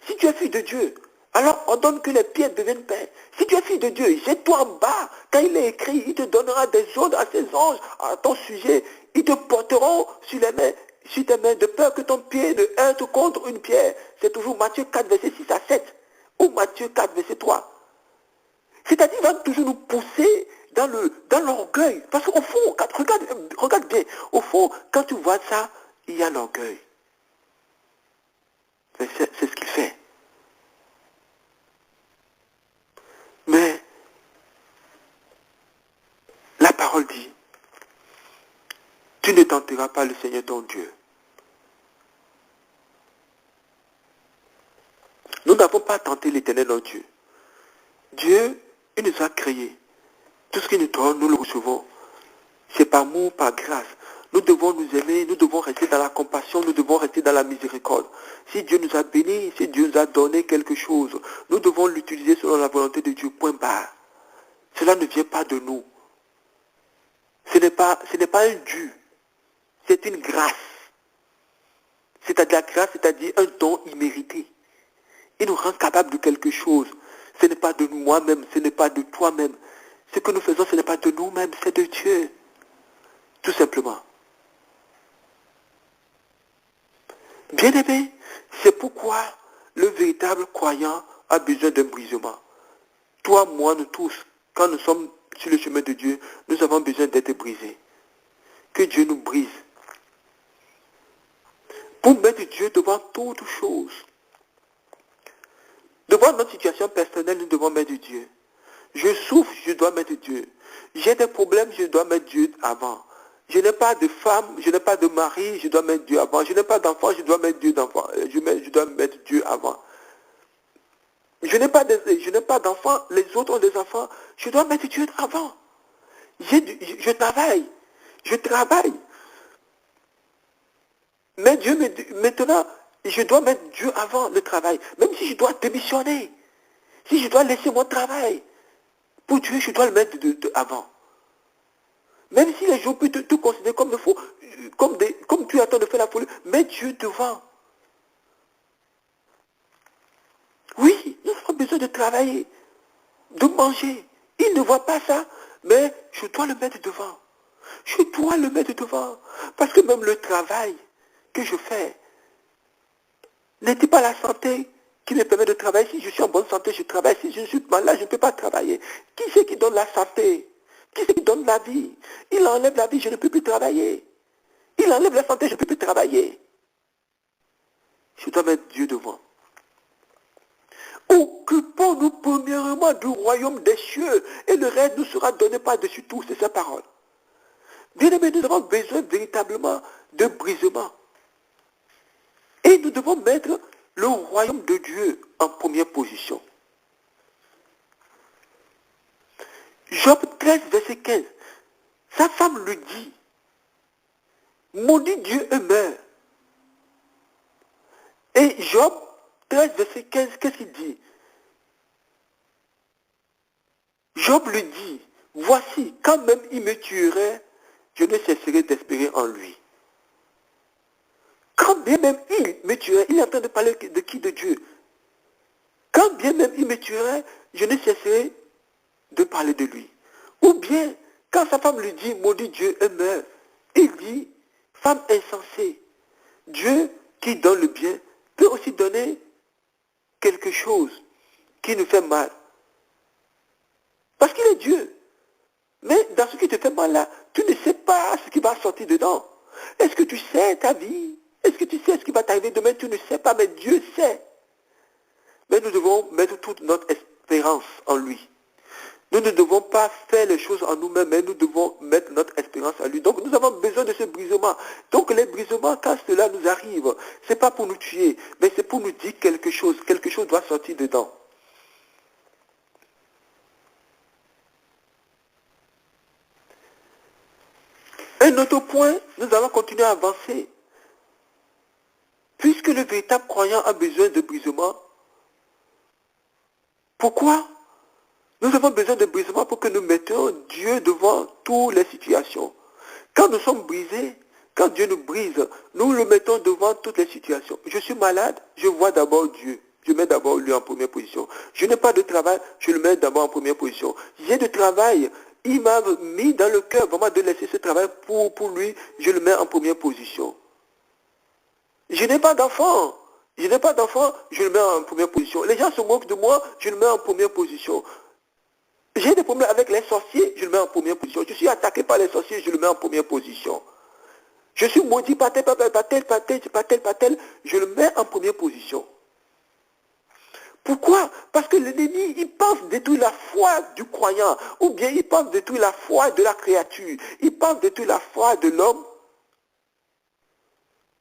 Si tu es fils de Dieu, alors ordonne que les pierres deviennent pain. Si tu es fils de Dieu, jette-toi en bas. Quand il est écrit, il te donnera des ordres à ses anges à ton sujet. Ils te porteront sur tes mains, de peur que ton pied ne heurte contre une pierre. C'est toujours Matthieu 4, verset 6 à 7. Ou Matthieu 4, verset 3. C'est-à-dire qu'il va toujours nous pousser dans l'orgueil. Parce qu'au fond, regarde bien, au fond, quand tu vois ça, il y a l'orgueil. C'est ce qu'il fait. Mais la parole dit, tu ne tenteras pas le Seigneur ton Dieu. Nous n'avons pas tenté l'Éternel notre Dieu. Dieu, il nous a créés. Tout ce qu'il nous donne, nous le recevons. C'est par amour, par grâce. Nous devons nous aimer, nous devons rester dans la compassion, nous devons rester dans la miséricorde. Si Dieu nous a bénis, si Dieu nous a donné quelque chose, nous devons l'utiliser selon la volonté de Dieu, point barre. Cela ne vient pas de nous. Ce n'est pas un dû, c'est une grâce. C'est-à-dire la grâce, c'est-à-dire un don immérité. Il nous rend capable de quelque chose. Ce n'est pas de moi-même, ce n'est pas de toi-même. Ce que nous faisons, ce n'est pas de nous-mêmes, c'est de Dieu. Tout simplement. Bien-aimé, c'est pourquoi le véritable croyant a besoin d'un brisement. Toi, moi, nous tous, quand nous sommes sur le chemin de Dieu, nous avons besoin d'être brisés. Que Dieu nous brise. Pour mettre Dieu devant toute chose. Devant notre situation personnelle, nous devons mettre Dieu. Je souffre, je dois mettre Dieu. J'ai des problèmes, je dois mettre Dieu avant. Je n'ai pas de femme, je n'ai pas de mari, je dois mettre Dieu avant. Je n'ai pas d'enfant, je dois mettre Dieu d'enfant. Je dois mettre Dieu avant. Je n'ai pas d'enfants, les autres ont des enfants, je dois mettre Dieu avant. Je travaille. Mais Dieu, maintenant, je dois mettre Dieu avant le travail. Même si je dois démissionner, si je dois laisser mon travail, pour Dieu, je dois le mettre avant. Même si les gens peuvent te considérer comme faux, comme tu attends de faire la folie, mets Dieu devant. Oui, nous avons besoin de travailler, de manger. Il ne voit pas ça, mais je dois le mettre devant. Je dois le mettre devant. Parce que même le travail que je fais n'est-il pas la santé qui me permet de travailler? Si je suis en bonne santé, je travaille. Si je suis malade, je ne peux pas travailler. Qui c'est qui donne la santé? Qui c'est qui donne la vie? Il enlève la vie, je ne peux plus travailler. Il enlève la santé, je ne peux plus travailler. Je dois mettre Dieu devant. Occupons-nous premièrement du royaume des cieux et le reste nous sera donné par-dessus tout, c'est sa parole. Bien-aimés, nous avons besoin véritablement de brisement. Et nous devons mettre le royaume de Dieu en première position. Job 13, verset 15. Sa femme lui dit, maudit Dieu et meurt. Et Job 13, verset 15, qu'est-ce qu'il dit? Job lui dit, voici, quand même il me tuerait, je ne cesserai d'espérer en lui. Quand bien même il me tuerait, il est en train de parler de qui? De Dieu. Quand bien même il me tuerait, je ne cesserai de parler de lui. Ou bien, quand sa femme lui dit, maudit Dieu et meurt, il dit, femme insensée, Dieu qui donne le bien peut aussi donner quelque chose qui nous fait mal. Parce qu'il est Dieu. Mais dans ce qui te fait mal là, tu ne sais pas ce qui va sortir dedans. Est-ce que tu sais ta vie? Est-ce que tu sais ce qui va t'arriver demain? Tu ne sais pas, mais Dieu sait. Mais nous devons mettre toute notre espérance en lui. Nous ne devons pas faire les choses en nous-mêmes, mais nous devons mettre notre espérance en lui. Donc nous avons besoin de ce brisement. Donc les brisements, quand cela nous arrive, ce n'est pas pour nous tuer, mais c'est pour nous dire quelque chose. Quelque chose doit sortir dedans. Un autre point, nous allons continuer à avancer. Puisque le véritable croyant a besoin de brisement, pourquoi nous avons besoin de brisement? Pour que nous mettions Dieu devant toutes les situations. Quand nous sommes brisés, quand Dieu nous brise, nous le mettons devant toutes les situations. Je suis malade, je vois d'abord Dieu. Je mets d'abord lui en première position. Je n'ai pas de travail, je le mets d'abord en première position. J'ai de travail, il m'a mis dans le cœur vraiment de laisser ce travail pour lui, je le mets en première position. Je n'ai pas d'enfant. Je n'ai pas d'enfant, je le mets en première position. Les gens se moquent de moi, je le mets en première position. J'ai des problèmes avec les sorciers, je le mets en première position. Je suis attaqué par les sorciers, je le mets en première position. Je suis maudit par tel, je le mets en première position. Pourquoi? Parce que l'ennemi, il pense détruire la foi du croyant, ou bien il pense détruire la foi de la créature, il pense détruire la foi de l'homme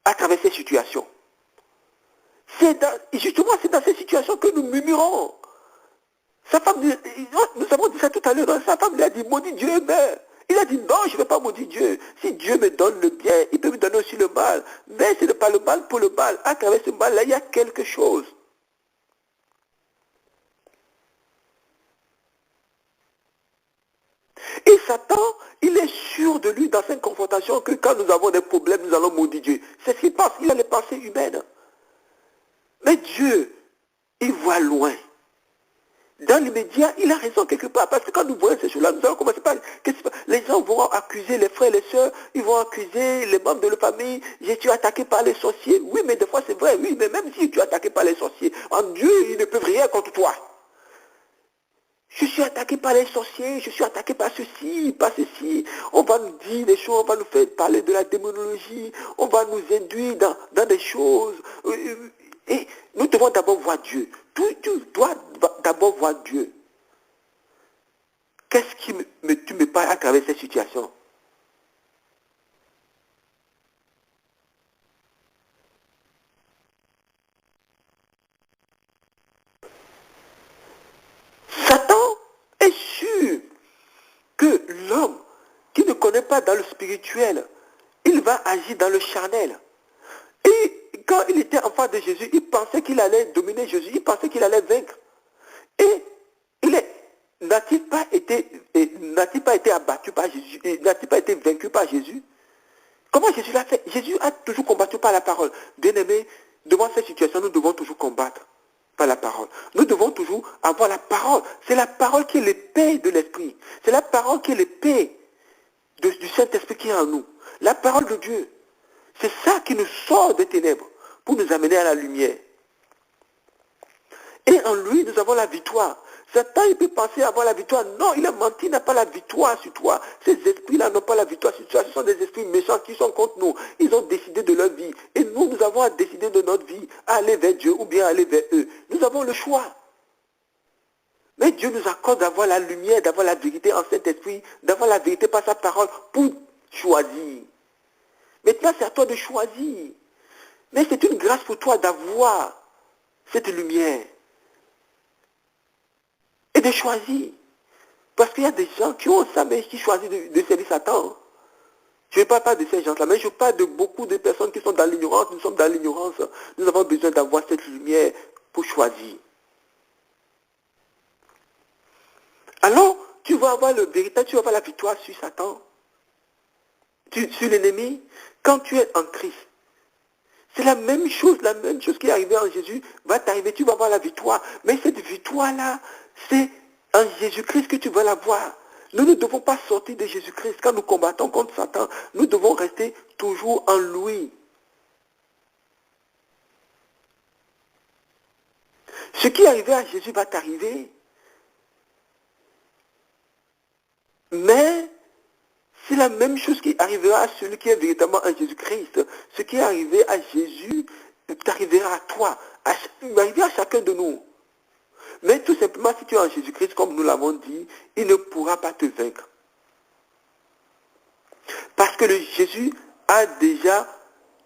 à travers ces situations. Justement, c'est dans ces situations que nous murmurons. Sa femme, nous avons dit ça tout à l'heure, sa femme lui a dit, maudit Dieu et meurt. Il a dit, non, je ne vais pas maudire Dieu. Si Dieu me donne le bien, il peut me donner aussi le mal. Mais ce n'est pas le mal pour le mal. À travers ce mal-là, il y a quelque chose. Et Satan, il est sûr de lui dans cette confrontation que quand nous avons des problèmes, nous allons maudire Dieu. C'est ce qu'il pense. Il a les pensées humaines. Mais Dieu, il voit loin. Dans l'immédiat, il a raison quelque part, parce que quand nous voyons ces choses-là, nous allons commencer par... Les gens vont accuser les frères et les sœurs, ils vont accuser les membres de la famille, je suis attaqué par les sorciers. Oui, mais des fois c'est vrai, oui, mais même si tu es attaqué par les sorciers, en Dieu, ils ne peuvent rien contre toi. Je suis attaqué par les sorciers, je suis attaqué par ceci, par ceci. On va nous dire des choses, on va nous faire parler de la démonologie, on va nous induire dans des choses. Et nous devons d'abord voir Dieu. Tu dois d'abord voir Dieu. Qu'est-ce qui tu me parles à travers cette situation? Satan est sûr que l'homme qui ne connaît pas dans le spirituel, il va agir dans le charnel. Et quand il était enfant de Jésus, il pensait qu'il allait dominer Jésus, il pensait qu'il allait vaincre. Et n'a-t-il pas été abattu par Jésus, n'a-t-il pas été vaincu par Jésus? Comment Jésus l'a fait? Jésus a toujours combattu par la parole. Bien-aimés, devant cette situation, nous devons toujours combattre par la parole. Nous devons toujours avoir la parole. C'est la parole qui est l'épée de l'esprit. C'est la parole qui est l'épée du Saint-Esprit qui est en nous. La parole de Dieu. C'est ça qui nous sort des ténèbres pour nous amener à la lumière. Et en lui, nous avons la victoire. Satan, il peut penser avoir la victoire. Non, il a menti, il n'a pas la victoire sur toi. Ces esprits-là n'ont pas la victoire sur toi. Ce sont des esprits méchants qui sont contre nous. Ils ont décidé de leur vie. Et nous, nous avons à décider de notre vie, à aller vers Dieu ou bien aller vers eux. Nous avons le choix. Mais Dieu nous accorde d'avoir la lumière, d'avoir la vérité en Saint-Esprit, d'avoir la vérité par sa parole pour choisir. Maintenant, c'est à toi de choisir. Mais c'est une grâce pour toi d'avoir cette lumière et de choisir. Parce qu'il y a des gens qui ont ça, mais qui choisissent de servir Satan. Je ne parle pas de ces gens-là, mais je parle de beaucoup de personnes qui sont dans l'ignorance. Nous sommes dans l'ignorance. Nous avons besoin d'avoir cette lumière pour choisir. Alors, tu vas avoir le véritable, tu vas avoir la victoire sur Satan, sur l'ennemi, quand tu es en Christ. C'est la même chose qui est arrivée en Jésus va t'arriver, tu vas avoir la victoire. Mais cette victoire-là, c'est en Jésus-Christ que tu vas l'avoir. Nous ne devons pas sortir de Jésus-Christ. Quand nous combattons contre Satan, nous devons rester toujours en lui. Ce qui est arrivé à Jésus va t'arriver. Mais c'est la même chose qui arrivera à celui qui est véritablement en Jésus-Christ. Ce qui est arrivé à Jésus t'arrivera à toi. Il va arriver à chacun de nous. Mais tout simplement, si tu es en Jésus-Christ, comme nous l'avons dit, il ne pourra pas te vaincre. Parce que Jésus a déjà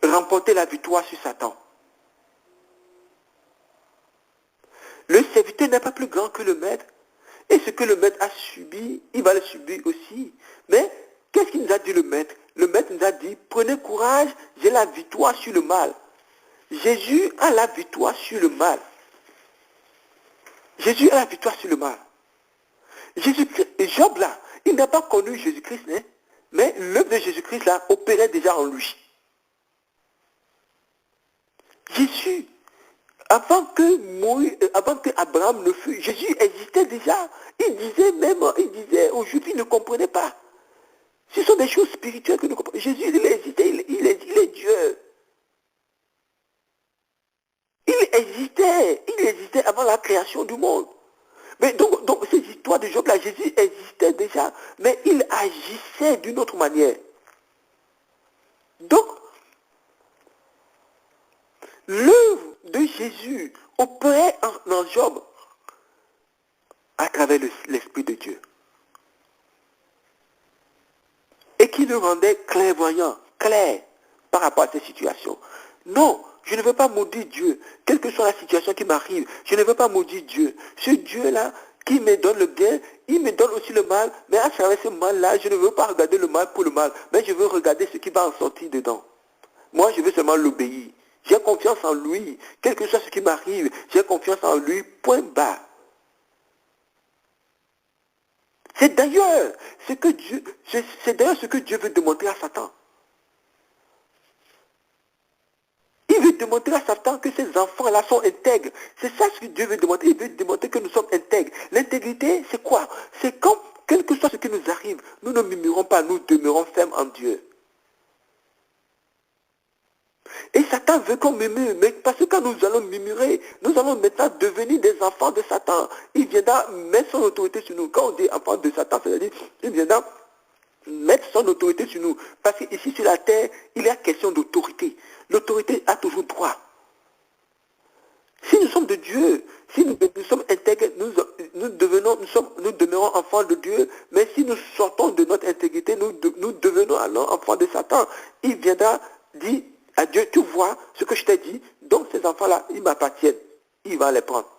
remporté la victoire sur Satan. Le serviteur n'est pas plus grand que le maître. Et ce que le maître a subi, il va le subir aussi. Mais qu'est-ce qu'il nous a dit le maître? Le maître nous a dit, prenez courage, j'ai la victoire sur le mal. Jésus a la victoire sur le mal. Jésus a la victoire sur le mal. Job là, il n'a pas connu Jésus-Christ, hein, mais l'œuvre de Jésus-Christ là opérait déjà en lui. Jésus, avant que Abraham ne fût, Jésus existait déjà. Il disait aux Juifs, ils ne comprenaient pas. Ce sont des choses spirituelles que nous comprenons. Jésus, il existait, il est Dieu. Il existait avant la création du monde. Mais donc ces histoires de Job là, Jésus existait déjà, mais il agissait d'une autre manière. Donc, l'œuvre de Jésus opérait en Job à travers l'Esprit de Dieu. Et qui le rendait clairvoyant, clair par rapport à ces situations. Non, je ne veux pas maudire Dieu, quelle que soit la situation qui m'arrive, je ne veux pas maudire Dieu. Ce Dieu-là qui me donne le bien, il me donne aussi le mal, mais à travers ce mal-là, je ne veux pas regarder le mal pour le mal, mais je veux regarder ce qui va en sortir dedans. Moi, je veux seulement l'obéir. J'ai confiance en lui, quel que soit ce qui m'arrive, j'ai confiance en lui, point bas. C'est d'ailleurs ce que Dieu veut démontrer à Satan. Il veut démontrer à Satan que ces enfants-là sont intègres. C'est ça ce que Dieu veut démontrer. Il veut démontrer que nous sommes intègres. L'intégrité, c'est quoi? C'est quand, quel que soit ce qui nous arrive, nous ne murmurons pas, nous demeurons fermes en Dieu. Et Satan veut qu'on murmure, mais parce que quand nous allons murmurer, nous allons maintenant devenir des enfants de Satan. Il viendra mettre son autorité sur nous. Quand on dit enfant de Satan, c'est-à-dire, il viendra mettre son autorité sur nous. Parce qu'ici sur la terre, il y a question d'autorité. L'autorité a toujours droit. Si nous sommes de Dieu, si nous sommes intègres, nous demeurons enfants de Dieu, mais si nous sortons de notre intégrité, nous devenons alors enfants de Satan. Il viendra dire à Dieu, tu vois ce que je t'ai dit, donc ces enfants-là, ils m'appartiennent. Il va les prendre.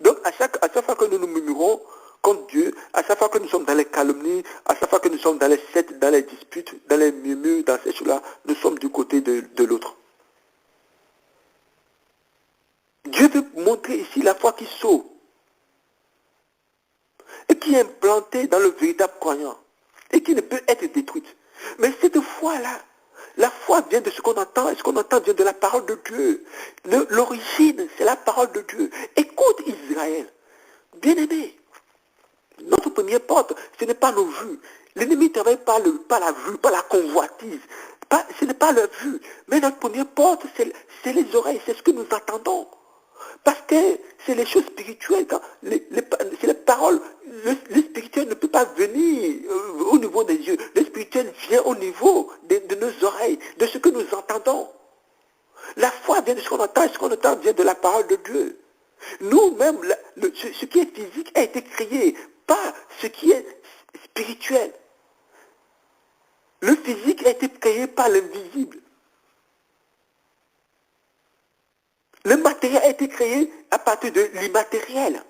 Donc à chaque fois que nous nous murmurons contre Dieu, à chaque fois que nous sommes dans les calomnies, à chaque fois que nous sommes dans les sectes, dans les disputes, dans les murmures, dans ces choses-là, nous sommes du côté de l'autre. Dieu veut montrer ici la foi qui sauve et qui est implantée dans le véritable croyant et qui ne peut être détruite. Mais cette foi-là, la foi vient de ce qu'on entend et ce qu'on entend vient de la parole de Dieu. L'origine, c'est la parole de Dieu. Écoute Israël, bien-aimé, notre première porte, ce n'est pas nos vues. L'ennemi ne travaille pas la vue, pas la convoitise. Ce n'est pas la vue. Mais notre première porte, c'est les oreilles, c'est ce que nous entendons. Parce que c'est les choses spirituelles, c'est les paroles. Le spirituel ne peut pas venir au niveau des yeux. Le spirituel vient au niveau de nos oreilles, de ce que nous entendons. La foi vient de ce qu'on entend, et ce qu'on entend vient de la parole de Dieu. Nous-mêmes, ce qui est physique a été créé, pas ce qui est spirituel. Le physique a été créé par l'invisible. Le matériel a été créé à partir de l'immatériel.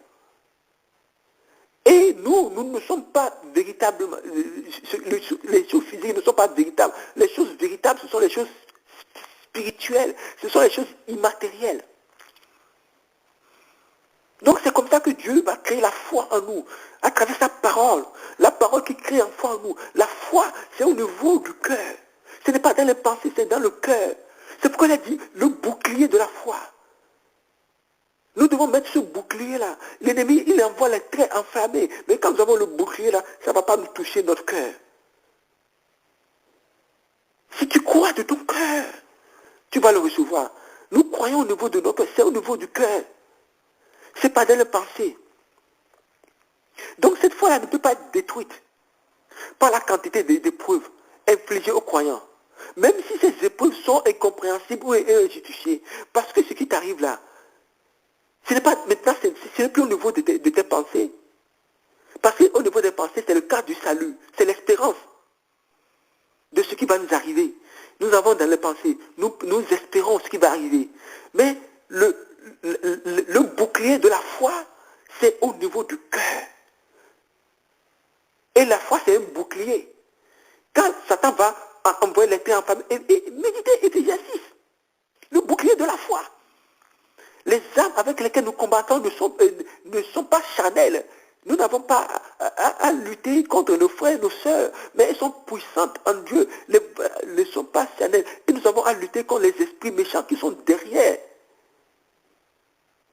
Et nous ne sommes pas véritablement, les choses physiques ne sont pas véritables. Les choses véritables, ce sont les choses spirituelles, ce sont les choses immatérielles. Donc c'est comme ça que Dieu va créer la foi en nous, à travers sa parole. La parole qui crée en foi en nous. La foi, c'est au niveau du cœur. Ce n'est pas dans les pensées, c'est dans le cœur. C'est pourquoi il a dit le bouclier de la foi. Nous devons mettre ce bouclier-là. L'ennemi, il envoie les traits enflammés. Mais quand nous avons le bouclier-là, ça ne va pas nous toucher notre cœur. Si tu crois de ton cœur, tu vas le recevoir. Nous croyons au niveau de notre cœur, c'est au niveau du cœur. Ce n'est pas dans les pensées. Donc cette foi-là ne peut pas être détruite par la quantité d'épreuves infligées aux croyants. Même si ces épreuves sont incompréhensibles ou injustifiées. Parce que ce qui t'arrive là, ce n'est pas maintenant, ce n'est plus au niveau de tes pensées. Parce qu'au niveau des pensées, c'est le cas du salut. C'est l'espérance de ce qui va nous arriver. Nous avons dans les pensées, nous espérons ce qui va arriver. Mais le bouclier de la foi, c'est au niveau du cœur. Et la foi, c'est un bouclier. Quand Satan va envoyer les traits en famille, et méditez Éphésiens 6, le bouclier de la foi. Les armes avec lesquelles nous combattons ne sont pas charnelles. Nous n'avons pas à lutter contre nos frères et nos sœurs, mais elles sont puissantes en Dieu. Elles ne sont pas charnelles. Et nous avons à lutter contre les esprits méchants qui sont derrière.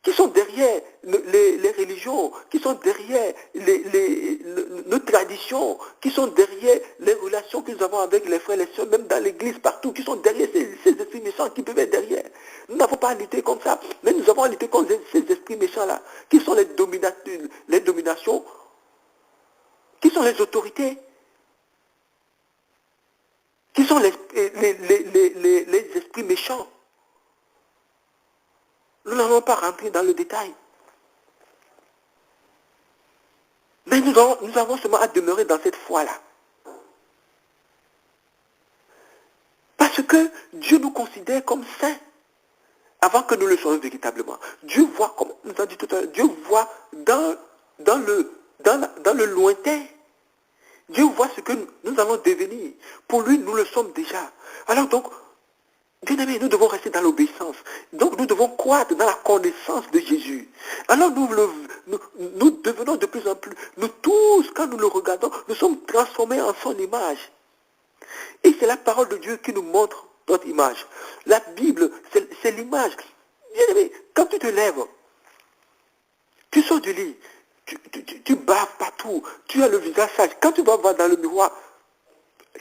Qui sont derrière les religions, qui sont derrière nos traditions, qui sont derrière les relations que nous avons avec les frères et les sœurs, même dans l'église, partout, qui sont derrière ces esprits méchants qui peuvent être derrière. Nous n'avons pas à lutter comme ça, mais nous avons à lutter contre ces esprits méchants-là, qui sont les dominations, qui sont les autorités, qui sont les esprits méchants. Nous n'allons pas rentrer dans le détail. Mais nous avons seulement à demeurer dans cette foi-là. Parce que Dieu nous considère comme saints avant que nous le soyons véritablement. Dieu voit, comme nous a dit tout à l'heure, Dieu voit dans le lointain. Dieu voit ce que nous allons devenir. Pour lui, nous le sommes déjà. Alors donc, bien aimés, nous devons rester dans l'obéissance. Donc nous devons croître dans la connaissance de Jésus. Alors nous devenons de plus en plus, nous tous, quand nous le regardons, nous sommes transformés en son image. Et c'est la parole de Dieu qui nous montre notre image. La Bible, c'est l'image. Bien aimé, quand tu te lèves, tu sors du lit, tu baves partout, tu as le visage sage. Quand tu vas voir dans le miroir,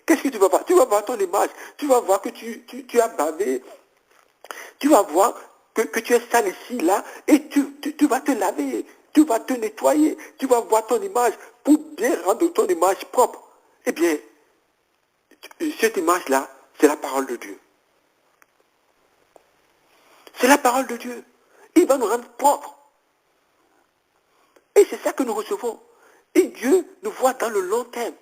qu'est-ce que tu vas voir? Tu vas voir ton image. Tu vas voir que tu as bavé. Tu vas voir que tu es sale ici, là. Et tu vas te laver. Tu vas te nettoyer. Tu vas voir ton image pour bien rendre ton image propre. Eh bien, cette image-là, c'est la parole de Dieu. C'est la parole de Dieu. Il va nous rendre propres. Et c'est ça que nous recevons. Et Dieu nous voit dans le long terme.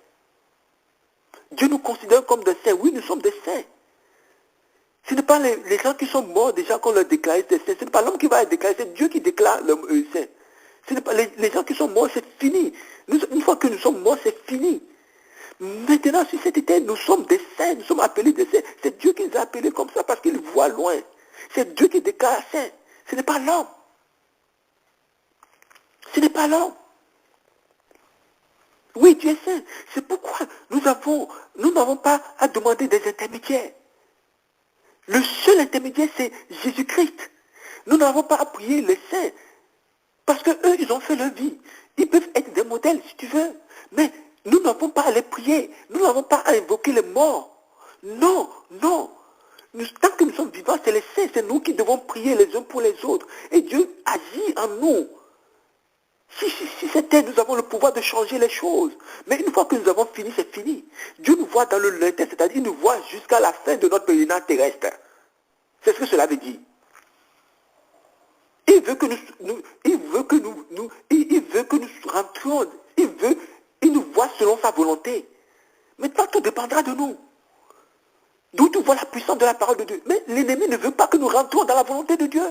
Dieu nous considère comme des saints. Oui, nous sommes des saints. Ce n'est pas les gens qui sont morts déjà qu'on leur déclare des saints. Ce n'est pas l'homme qui va être déclaré, c'est Dieu qui déclare l'homme saint. Ce n'est pas les gens qui sont morts, c'est fini. Une fois que nous sommes morts, c'est fini. Maintenant, sur cette terre, nous sommes des saints, nous sommes appelés des saints. C'est Dieu qui nous a appelés comme ça parce qu'il voit loin. C'est Dieu qui déclare saint. Ce n'est pas l'homme. Ce n'est pas l'homme. Oui, Dieu est saint. C'est pourquoi nous n'avons pas à demander des intermédiaires. Le seul intermédiaire, c'est Jésus-Christ. Nous n'avons pas à prier les saints. Parce qu'eux, ils ont fait leur vie. Ils peuvent être des modèles, si tu veux. Mais nous n'avons pas à les prier. Nous n'avons pas à invoquer les morts. Non, non. Tant que nous sommes vivants, c'est les saints. C'est nous qui devons prier les uns pour les autres. Et Dieu agit en nous. Si c'était, nous avons le pouvoir de changer les choses. Mais une fois que nous avons fini, c'est fini. Dieu nous voit dans le lointain, c'est-à-dire il nous voit jusqu'à la fin de notre pèlerinage terrestre. C'est ce que cela veut dire. Il veut que nous rentrions, il nous voit selon sa volonté. Maintenant, tout dépendra de nous. D'où tu vois la puissance de la parole de Dieu. Mais l'ennemi ne veut pas que nous rentrions dans la volonté de Dieu.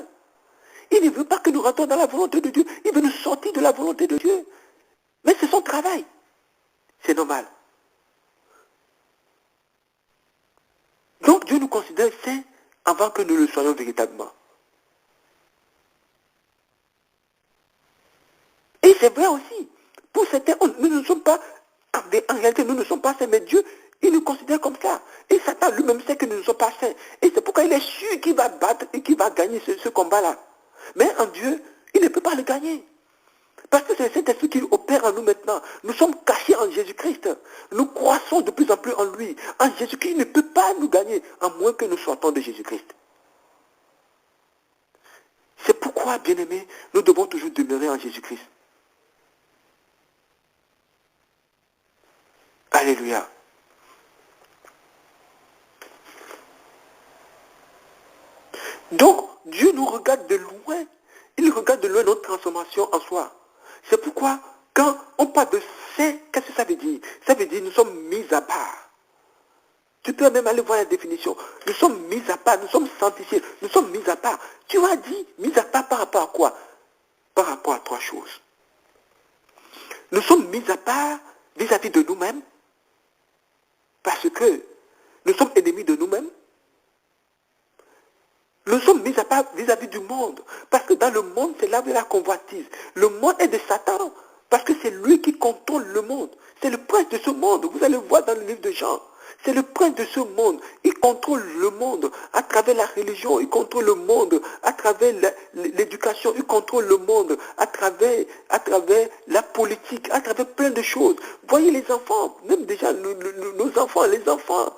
Il ne veut pas que nous rentrions dans la volonté de Dieu. Il veut nous sortir de la volonté de Dieu. Mais c'est son travail. C'est normal. Donc Dieu nous considère saints avant que nous le soyons véritablement. Et c'est vrai aussi. Pour certains, nous ne sommes pas, en réalité, nous ne sommes pas saints, mais Dieu, il nous considère comme ça. Et Satan lui-même sait que nous ne sommes pas saints. Et c'est pourquoi il est sûr qu'il va battre et qu'il va gagner ce combat-là. Mais en Dieu, il ne peut pas le gagner. Parce que c'est le Saint-Esprit qui opère en nous maintenant. Nous sommes cachés en Jésus-Christ. Nous croissons de plus en plus en lui. En Jésus-Christ, il ne peut pas nous gagner, à moins que nous sortons de Jésus-Christ. C'est pourquoi, bien-aimés, nous devons toujours demeurer en Jésus-Christ. Alléluia. Donc, Dieu nous regarde de loin. Il regarde de loin notre transformation en soi. C'est pourquoi, quand on parle de saint, qu'est-ce que ça veut dire? Ça veut dire nous sommes mis à part. Tu peux même aller voir la définition. Nous sommes mis à part, nous sommes sanctifiés, nous sommes mis à part. Tu as dit mis à part par rapport à quoi? Par rapport à trois choses. Nous sommes mis à part vis-à-vis de nous-mêmes, parce que nous sommes ennemis de nous-mêmes. Nous sommes mis à part vis-à-vis du monde. Parce que dans le monde, c'est là où il y a la convoitise. Le monde est de Satan. Parce que c'est lui qui contrôle le monde. C'est le prince de ce monde. Vous allez voir dans le livre de Jean. C'est le prince de ce monde. Il contrôle le monde à travers la religion. Il contrôle le monde à travers l'éducation. Il contrôle le monde à travers la politique, à travers plein de choses. Voyez les enfants, même déjà nos enfants, les enfants.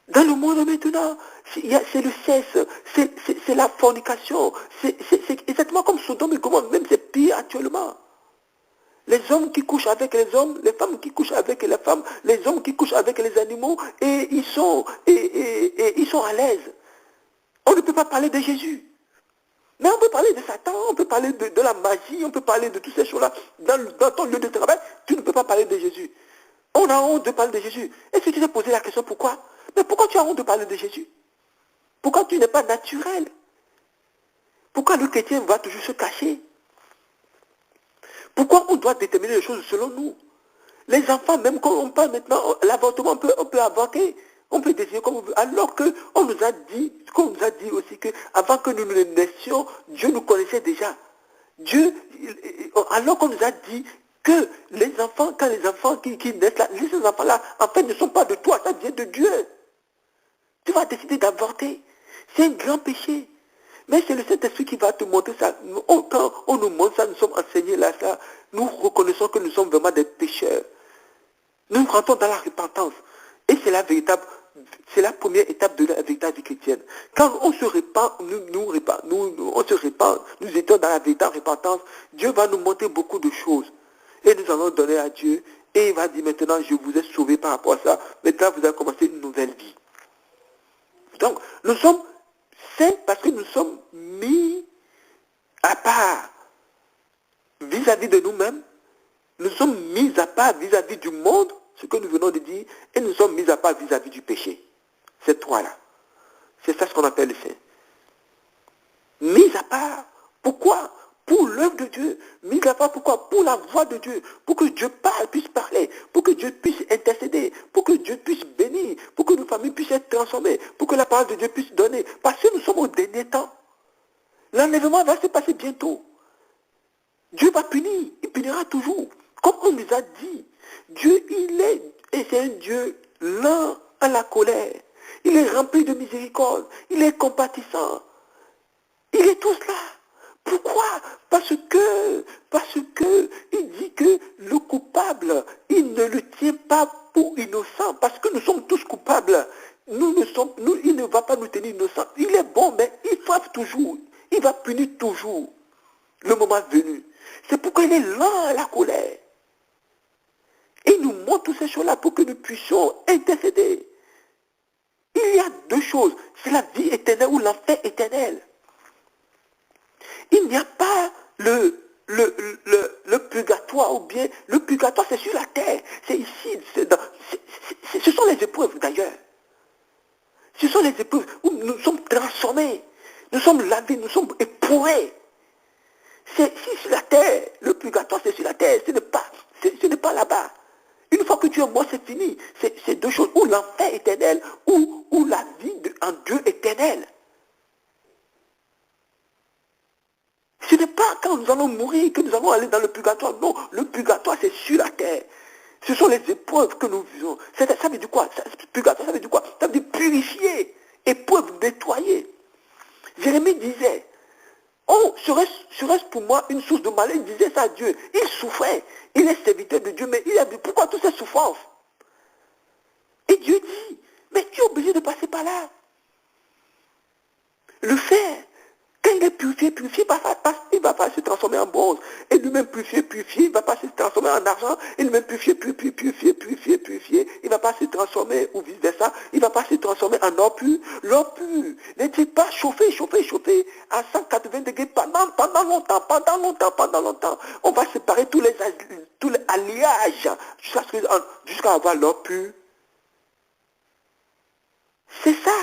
Dans le monde maintenant, c'est le sexe, c'est la fornication, c'est exactement comme Sodome et Gomorrhe, même c'est pire actuellement. Les hommes qui couchent avec les hommes, les femmes qui couchent avec les femmes, les hommes qui couchent avec les animaux, et ils sont à l'aise. On ne peut pas parler de Jésus. Mais on peut parler de Satan, on peut parler de la magie, on peut parler de toutes ces choses-là. Dans ton lieu de travail, tu ne peux pas parler de Jésus. On a honte de parler de Jésus. Est-ce que tu t'es posé la question pourquoi? Mais pourquoi tu as honte de parler de Jésus? Pourquoi tu n'es pas naturel? Pourquoi le chrétien va toujours se cacher? Pourquoi on doit déterminer les choses selon nous? Les enfants, même quand on parle maintenant, l'avortement, on peut avorter, on peut décider comme on veut. Alors qu'on nous a dit, aussi que avant que nous ne naissions, Dieu nous connaissait déjà. Alors qu'on nous a dit que les enfants, quand les enfants qui naissent là, ces enfants-là, en fait, ne sont pas de toi, ça vient de Dieu. Tu vas décider d'avorter. C'est un grand péché. Mais c'est le Saint-Esprit qui va te montrer ça. Quand on nous montre ça, nous sommes enseignés là, ça, nous reconnaissons que nous sommes vraiment des pécheurs. Nous rentrons dans la repentance. Et c'est c'est la première étape de la véritable vie chrétienne. Quand on se répand, on se répand, nous étions dans la véritable repentance, Dieu va nous montrer beaucoup de choses. Et nous allons donner à Dieu. Et il va dire maintenant, je vous ai sauvé par rapport à ça. Maintenant, vous allez commencer une nouvelle vie. Donc, nous sommes saints parce que nous sommes mis à part vis-à-vis de nous-mêmes. Nous sommes mis à part vis-à-vis du monde, ce que nous venons de dire, et nous sommes mis à part vis-à-vis du péché. Ces trois-là. C'est ça ce qu'on appelle le saint. Mis à part. Pourquoi? Pour l'œuvre de Dieu. Mis à part pourquoi? Pour la voix de Dieu. Pour que Dieu puisse parler. Pour que Dieu puisse intercéder. Pour que Dieu puisse bénir. Pour que nos familles puissent être transformées. Pour que la parole de Dieu puisse donner. Parce que nous sommes au dernier temps. L'enlèvement va se passer bientôt. Dieu va punir. Il punira toujours. Comme on nous a dit. Dieu, et c'est un Dieu lent à la colère. Il est rempli de miséricorde. Il est compatissant. Il est tout cela. Pourquoi? Parce que il dit que le coupable, il ne le tient pas pour innocent, parce que nous sommes tous coupables. Il ne va pas nous tenir innocents. Il est bon, mais il frappe toujours. Il va punir toujours le moment venu. C'est pourquoi il est lent à la colère. Et il nous montre toutes ces choses-là pour que nous puissions intercéder. Il y a deux choses. C'est la vie éternelle ou l'enfer éternel. Il n'y a pas le purgatoire, ou bien le purgatoire c'est sur la terre, c'est ici, épreuves d'ailleurs. Ce sont les épreuves où nous sommes transformés, nous sommes lavés, nous sommes épurés. C'est sur la terre, le purgatoire c'est sur la terre, ce n'est pas là-bas. Une fois que tu es mort, c'est fini. C'est deux choses, ou l'enfer éternel, ou la vie en Dieu éternel. Ce n'est pas quand nous allons mourir que nous allons aller dans le purgatoire. Non, le purgatoire c'est sur la terre. Ce sont les épreuves que nous vivons. Ça veut dire quoi? Purgatoire, ça veut dire quoi? Ça veut dire purifier, épreuve, nettoyer. Jérémie disait, oh, serait-ce pour moi une source de malheur? Il disait ça à Dieu. Il souffrait. Il est serviteur de Dieu, mais il a dit, pourquoi toutes ces souffrances? Et Dieu dit, mais tu es obligé de passer par là. Le fer, quand il est purifié, il ne va pas se transformer en bronze. Et lui-même purifié, il ne va pas se transformer en argent. Et lui-même purifié, il ne va pas se transformer, ou vice-versa, il ne va pas se transformer en or pur. L'or pur n'est-il pas chauffé à 180 degrés pendant longtemps. On va séparer tous les alliages jusqu'à avoir l'or pur. C'est ça,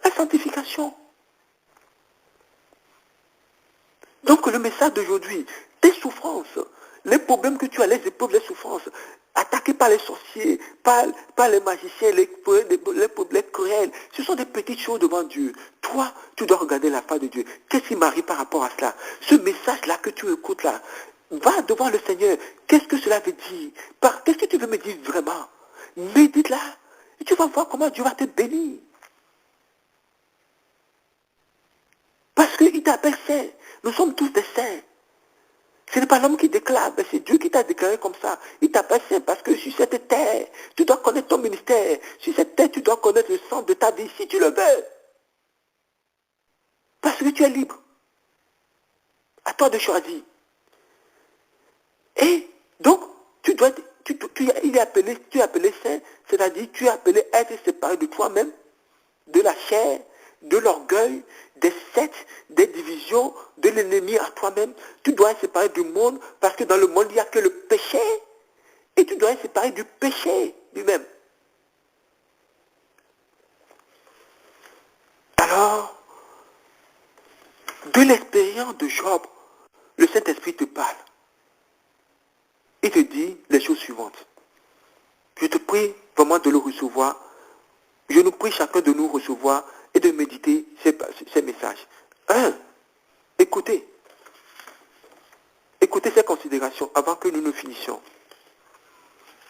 la sanctification. Donc le message d'aujourd'hui, tes souffrances, les problèmes que tu as, les épreuves, les souffrances, attaqués par les sorciers, par les magiciens, les cruels, ce sont des petites choses devant Dieu. Toi, tu dois regarder la face de Dieu. Qu'est-ce qui m'arrive par rapport à cela? Ce message-là que tu écoutes là, va devant le Seigneur. Qu'est-ce que cela veut dire? Qu'est-ce que tu veux me dire vraiment? Médite là, et tu vas voir comment Dieu va te bénir. Parce qu'il t'appelle saint. Nous sommes tous des saints. Ce n'est pas l'homme qui déclare, mais c'est Dieu qui t'a déclaré comme ça. Il t'appelle saint parce que sur cette terre, tu dois connaître ton ministère. Sur cette terre, tu dois connaître le sens de ta vie, si tu le veux. Parce que tu es libre. À toi de choisir. Et donc, tu es appelé saint, c'est-à-dire tu es appelé à être séparé de toi-même, de la chair, de l'orgueil, des sectes, des divisions, de l'ennemi à toi-même. Tu dois être séparé du monde parce que dans le monde, il n'y a que le péché. Et tu dois être séparé du péché lui-même. Alors, de l'expérience de Job, le Saint-Esprit te parle. Il te dit les choses suivantes. Je te prie vraiment de le recevoir. Je nous prie chacun de nous recevoir et de méditer ces messages. 1. Écoutez. Écoutez ces considérations avant que nous ne finissions.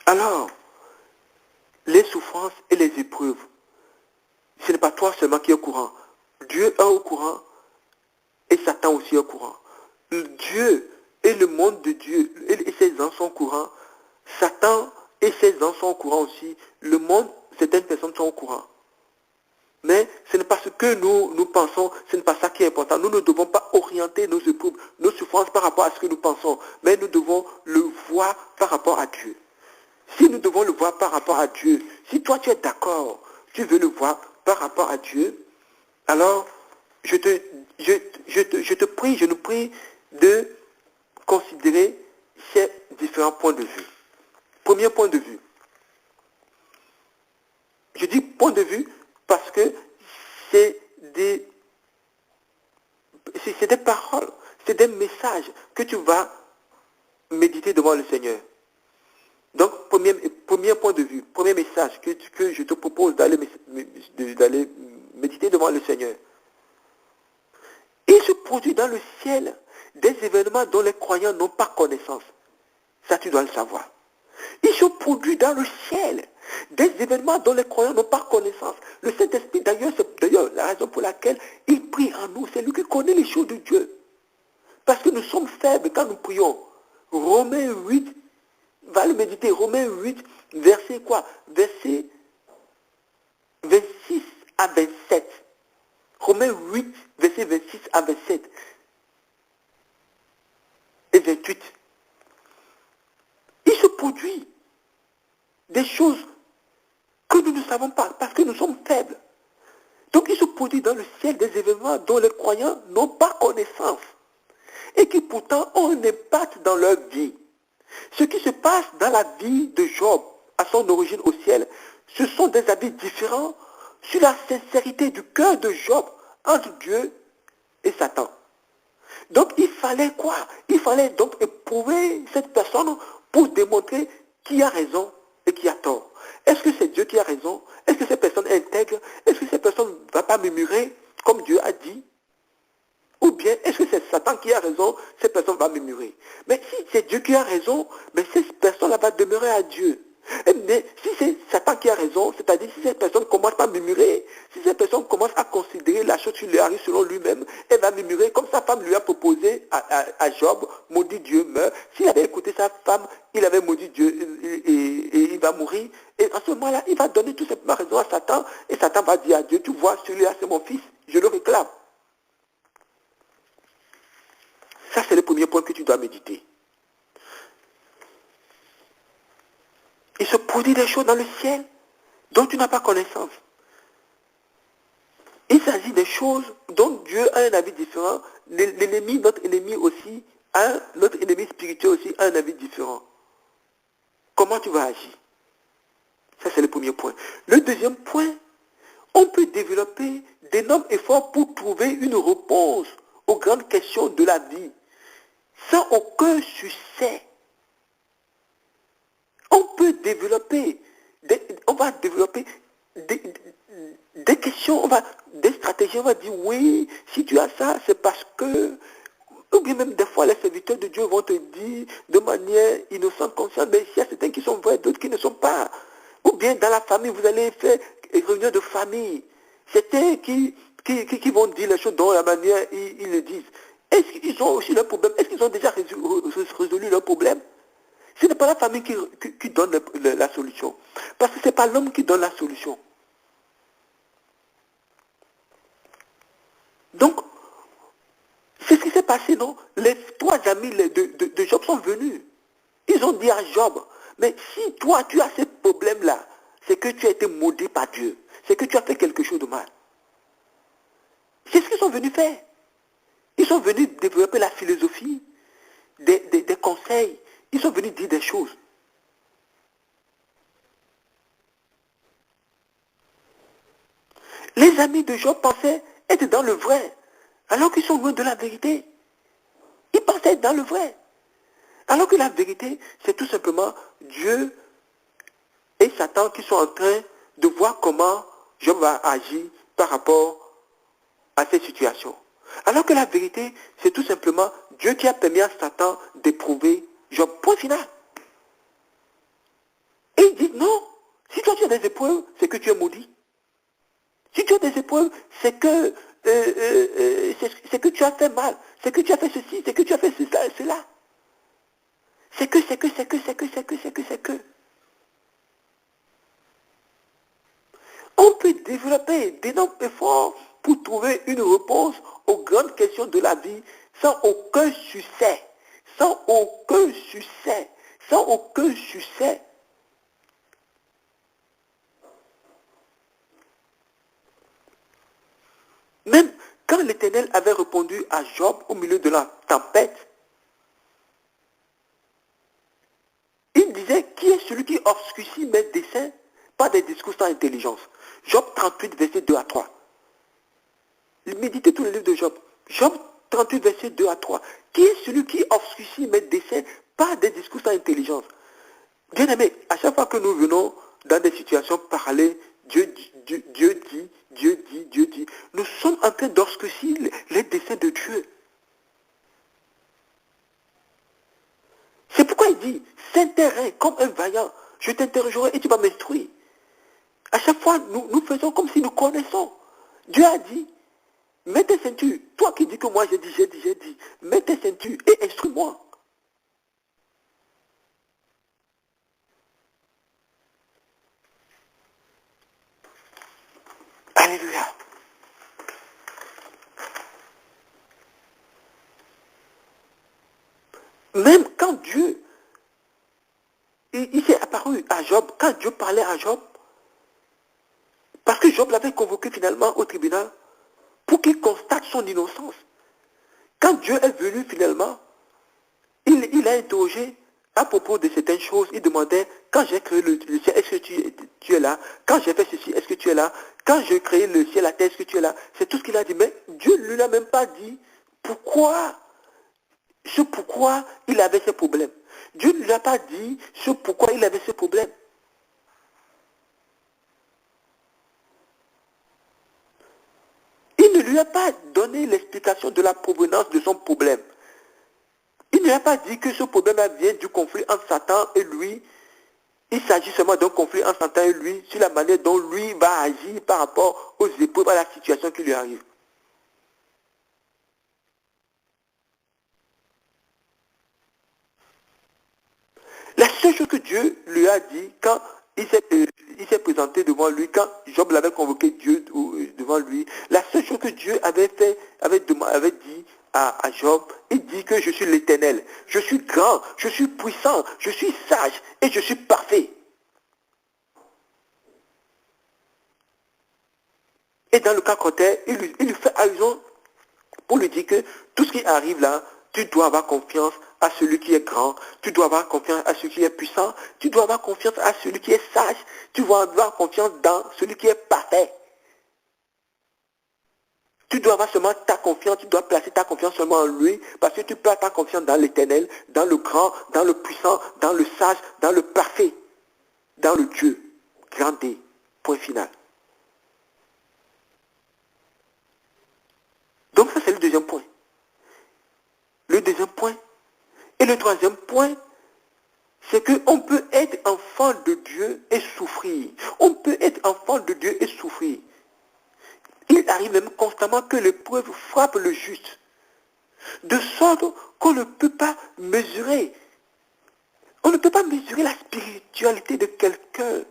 Alors, les souffrances et les épreuves, ce n'est pas toi seulement qui es au courant. Dieu est au courant et Satan aussi est au courant. Dieu et le monde de Dieu et ses anges sont au courant. Satan et ses anges sont au courant aussi. Le monde, certaines personnes sont au courant. Mais ce n'est pas ce que nous pensons, ce n'est pas ça qui est important. Nous ne devons pas orienter nos épreuves, nos souffrances par rapport à ce que nous pensons, mais nous devons le voir par rapport à Dieu. Si nous devons le voir par rapport à Dieu, si toi tu es d'accord, tu veux le voir par rapport à Dieu, alors je nous prie de considérer ces différents points de vue. Premier point de vue. Je dis point de vue parce que c'est des paroles, c'est des messages que tu vas méditer devant le Seigneur. Donc, premier point de vue, premier message que je te propose d'aller méditer devant le Seigneur. Il se produit dans le ciel des événements dont les croyants n'ont pas connaissance. Ça, tu dois le savoir. Il se produit dans le ciel des événements dont les croyants n'ont pas connaissance. Le Saint-Esprit, d'ailleurs, c'est d'ailleurs la raison pour laquelle il prie en nous. C'est lui qui connaît les choses de Dieu. Parce que nous sommes faibles quand nous prions. Romains 8, va le méditer. Romains 8, verset quoi? Verset 26 à 27. Romains 8, verset 26 à 27. Et 28. Il se produit des choses que nous ne savons pas parce que nous sommes faibles. Donc il se produit dans le ciel des événements dont les croyants n'ont pas connaissance et qui pourtant ont un impact dans leur vie. Ce qui se passe dans la vie de Job, à son origine au ciel, Ce sont des avis différents sur la sincérité du cœur de Job entre Dieu et Satan. Donc il fallait quoi? Il fallait donc éprouver cette personne pour démontrer qui a raison et qui a tort. Est-ce que c'est Dieu qui a raison? Est-ce que cette personne est intègre? Est-ce que cette personne ne va pas murmurer comme Dieu a dit? Ou bien est-ce que c'est Satan qui a raison? Cette personne va murmurer. Mais si c'est Dieu qui a raison, mais cette personne-là va demeurer à Dieu. Mais si c'est Satan qui a raison, c'est-à-dire si cette personne commence à murmurer, si cette personne commence à considérer la chose qui lui arrive selon lui-même, elle va murmurer comme sa femme lui a proposé à Job, maudit Dieu meurt. S'il avait écouté sa femme, il avait maudit Dieu et il va mourir. Et en ce moment-là, il va donner tout simplement raison à Satan et Satan va dire à Dieu, tu vois, celui-là c'est mon fils, je le réclame. Ça c'est le premier point que tu dois méditer. Il se produit des choses dans le ciel dont tu n'as pas connaissance. Il s'agit des choses dont Dieu a un avis différent. L'ennemi, notre ennemi aussi, notre ennemi spirituel aussi a un avis différent. Comment tu vas agir? Ça c'est le premier point. Le deuxième point, on peut développer d'énormes efforts pour trouver une réponse aux grandes questions de la vie, sans aucun succès. On peut développer, on va développer des questions, des stratégies, on va dire oui, si tu as ça, c'est parce que, ou bien même des fois les serviteurs de Dieu vont te dire de manière innocente, consciente, mais il y a certains qui sont vrais, d'autres qui ne sont pas. Ou bien dans la famille, vous allez faire une réunion de famille. Certains qui vont dire les choses dans la manière ils le disent. Est-ce qu'ils ont aussi leurs problèmes? Est-ce qu'ils ont déjà résolu leurs problèmes? Ce n'est pas la famille qui donne la solution. Parce que ce n'est pas l'homme qui donne la solution. Donc, c'est ce qui s'est passé, non? Les trois amis de Job sont venus. Ils ont dit à Job, mais si toi tu as ces problèmes-là, c'est que tu as été maudit par Dieu. C'est que tu as fait quelque chose de mal. C'est ce qu'ils sont venus faire. Ils sont venus développer la philosophie, des conseils. Ils sont venus dire des choses. Les amis de Job pensaient être dans le vrai, alors qu'ils sont loin de la vérité. Ils pensaient être dans le vrai. Alors que la vérité, c'est tout simplement Dieu et Satan qui sont en train de voir comment Job va agir par rapport à cette situation. Alors que la vérité, c'est tout simplement Dieu qui a permis à Satan d'éprouver Job. Point final. Et il dit non, si toi tu as des épreuves, c'est que tu es maudit. Si tu as des épreuves, c'est que tu as fait mal, c'est que tu as fait ceci, c'est que tu as fait cela. C'est que. On peut développer d'énormes efforts pour trouver une réponse aux grandes questions de la vie sans aucun succès. Sans aucun succès. Sans aucun succès. Même quand l'Éternel avait répondu à Job au milieu de la tempête, il disait, qui est celui qui obscurcit mes desseins par des discours sans intelligence? Job 38, verset 2 à 3. Méditez tout le livre de Job. Job 38, verset 2 à 3. Qui est celui qui obscurcit mes desseins par des discours sans intelligence? Bien aimé, à chaque fois que nous venons dans des situations parler, Dieu dit, nous sommes en train d'obscurcir les desseins de Dieu. C'est pourquoi il dit, s'intéresse comme un vaillant, je t'interrogerai et tu vas m'instruire. À chaque fois, nous faisons comme si nous connaissons. Dieu a dit, mets tes ceintures. Toi qui dis que moi j'ai dit. Mets tes ceintures et instruis-moi. Alléluia. Même quand Dieu, il s'est apparu à Job, quand Dieu parlait à Job, parce que Job l'avait convoqué finalement au tribunal pour qu'il constate son innocence. Quand Dieu est venu finalement, il a interrogé à propos de certaines choses, il demandait, quand j'ai créé le ciel, est-ce que tu es là? Quand j'ai fait ceci, est-ce que tu es là? Quand j'ai créé le ciel, la terre, est-ce que tu es là? C'est tout ce qu'il a dit. Mais Dieu ne lui a même pas dit pourquoi, pourquoi il avait ces problèmes. Dieu ne lui a pas dit pourquoi il avait ces problèmes. Il ne lui a pas donné l'explication de la provenance de son problème. Il ne lui a pas dit que ce problème vient du conflit entre Satan et lui. Il s'agit seulement d'un conflit entre Satan et lui sur la manière dont lui va agir par rapport aux épreuves, à la situation qui lui arrive. La seule chose que Dieu lui a dit quand il s'est présenté devant lui, quand Job l'avait convoqué Dieu devant lui, la seule chose que Dieu avait fait, avait dit à Job, il dit que je suis l'Éternel, je suis grand, je suis puissant, je suis sage et je suis parfait. Et dans le cas contraire, il lui fait allusion pour lui dire que tout ce qui arrive là, tu dois avoir confiance à celui qui est grand, tu dois avoir confiance à celui qui est puissant, tu dois avoir confiance à celui qui est sage, tu dois avoir confiance dans celui qui est parfait. Tu dois avoir seulement ta confiance, tu dois placer ta confiance seulement en lui, parce que tu places ta confiance dans l'Éternel, dans le grand, dans le puissant, dans le sage, dans le parfait, dans le Dieu, grand D, point final. Donc ça c'est le deuxième point. Le deuxième point. Et le troisième point, c'est qu'on peut être enfant de Dieu et souffrir. On peut être enfant de Dieu et souffrir. Il arrive même constamment que l'épreuve frappe le juste. De sorte qu'on ne peut pas mesurer. On ne peut pas mesurer la spiritualité de quelqu'un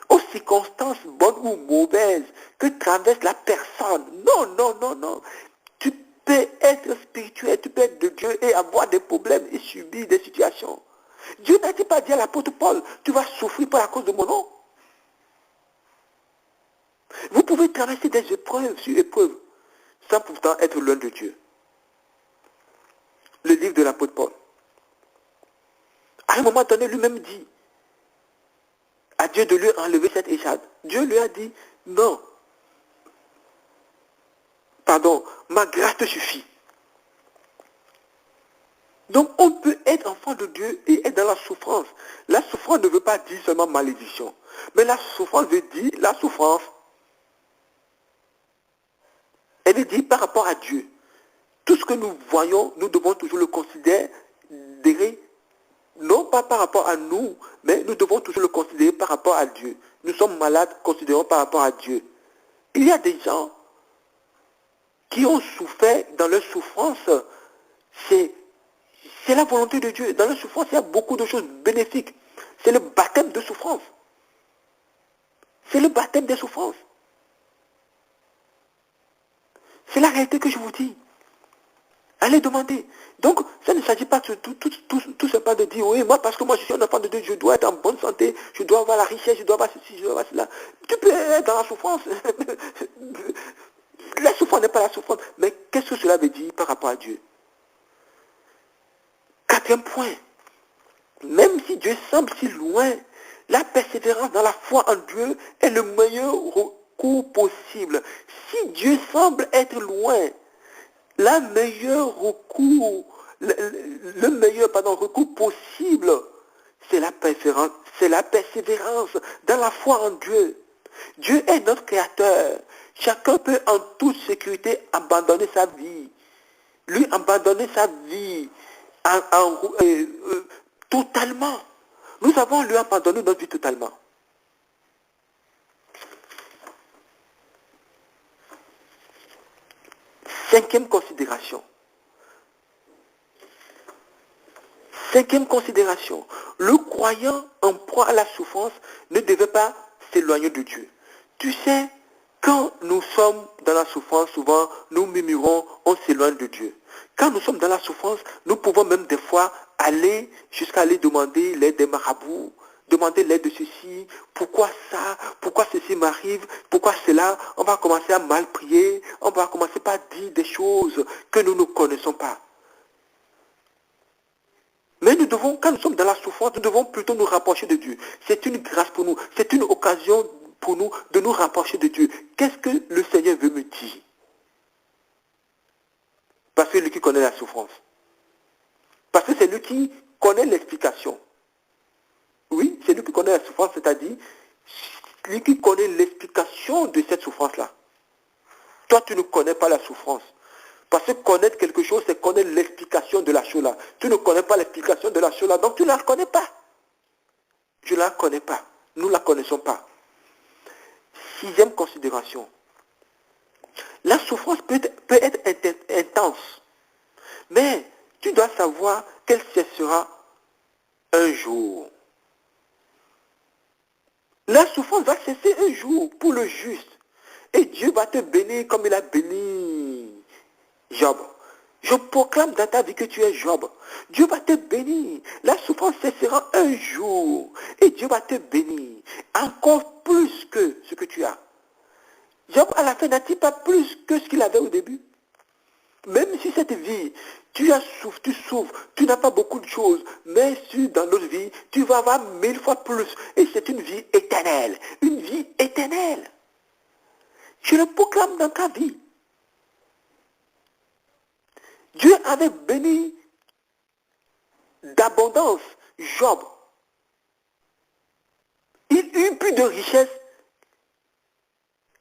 aux circonstances bonnes ou mauvaises que traverse la personne. Non, non, non, non. Tu peux être spirituel, tu peux être de Dieu et avoir des problèmes et subir des situations. Dieu n'a-t-il pas dit à l'apôtre Paul, tu vas souffrir pour la cause de mon nom? Vous pouvez traverser des épreuves sur épreuves sans pourtant être loin de Dieu. Le livre de l'apôtre Paul. À un moment donné, lui-même dit à Dieu de lui enlever cette écharpe. Dieu lui a dit, non, pardon, ma grâce te suffit. Donc on peut être enfant de Dieu et être dans la souffrance. La souffrance ne veut pas dire seulement malédiction. Mais la souffrance veut dire la souffrance. Elle veut dire par rapport à Dieu. Tout ce que nous voyons, nous devons toujours le considérer, non pas par rapport à nous, mais nous devons toujours le considérer par rapport à Dieu. Nous sommes malades, considérons par rapport à Dieu. Il y a des gens qui ont souffert dans leur souffrance. C'est la volonté de Dieu. Dans la souffrance, il y a beaucoup de choses bénéfiques. C'est le baptême de souffrance. C'est le baptême des souffrances. C'est la réalité que je vous dis. Allez demander. Donc, ça ne s'agit pas tout simplement de dire, oui, moi, parce que moi, je suis un enfant de Dieu, je dois être en bonne santé, je dois avoir la richesse, je dois avoir ceci, je dois avoir cela. Tu peux être dans la souffrance. La souffrance n'est pas la souffrance. Mais qu'est-ce que cela veut dire par rapport à Dieu? Quatrième point. Même si Dieu semble si loin, la persévérance dans la foi en Dieu est le meilleur recours possible. Si Dieu semble être loin, le meilleur recours possible, c'est la persévérance dans la foi en Dieu. Dieu est notre créateur. Chacun peut en toute sécurité abandonner sa vie. Lui abandonner sa vie totalement. Nous avons lui abandonné notre vie totalement. Cinquième considération. Le croyant en proie à la souffrance ne devait pas s'éloigner de Dieu. Tu sais, quand nous sommes dans la souffrance, souvent nous murmurons, on s'éloigne de Dieu. Quand nous sommes dans la souffrance, nous pouvons même des fois aller jusqu'à aller demander l'aide des marabouts, demander l'aide de ceci, pourquoi ça, pourquoi ceci m'arrive, pourquoi cela. On va commencer à mal prier, on va commencer par dire des choses que nous ne connaissons pas. Mais nous devons, quand nous sommes dans la souffrance, nous devons plutôt nous rapprocher de Dieu. C'est une grâce pour nous. C'est une occasion pour nous de nous rapprocher de Dieu. Qu'est-ce que le Seigneur veut me dire? Parce que c'est lui qui connaît la souffrance. Parce que c'est lui qui connaît l'explication. Oui, c'est lui qui connaît la souffrance, c'est-à-dire lui qui connaît l'explication de cette souffrance-là. Toi, tu ne connais pas la souffrance. Parce que connaître quelque chose, c'est connaître l'explication de la chose-là. Tu ne connais pas l'explication de la chose-là, donc tu ne la connais pas. Je ne la connais pas. Nous ne la connaissons pas. Sixième considération. La souffrance peut être intense. Mais tu dois savoir qu'elle cessera un jour. La souffrance va cesser un jour pour le juste. Et Dieu va te bénir comme il a béni Job. Je proclame dans ta vie que tu es Job. Dieu va te bénir. La souffrance cessera un jour. Et Dieu va te bénir. Encore plus que ce que tu as. Job, à la fin, n'a-t-il pas plus que ce qu'il avait au début? Même si cette vie, tu souffres, tu n'as pas beaucoup de choses, mais si dans notre vie, tu vas avoir 1000 fois plus. Et c'est une vie éternelle. Une vie éternelle. Je le proclame dans ta vie. Dieu avait béni d'abondance Job. Il eut plus de richesse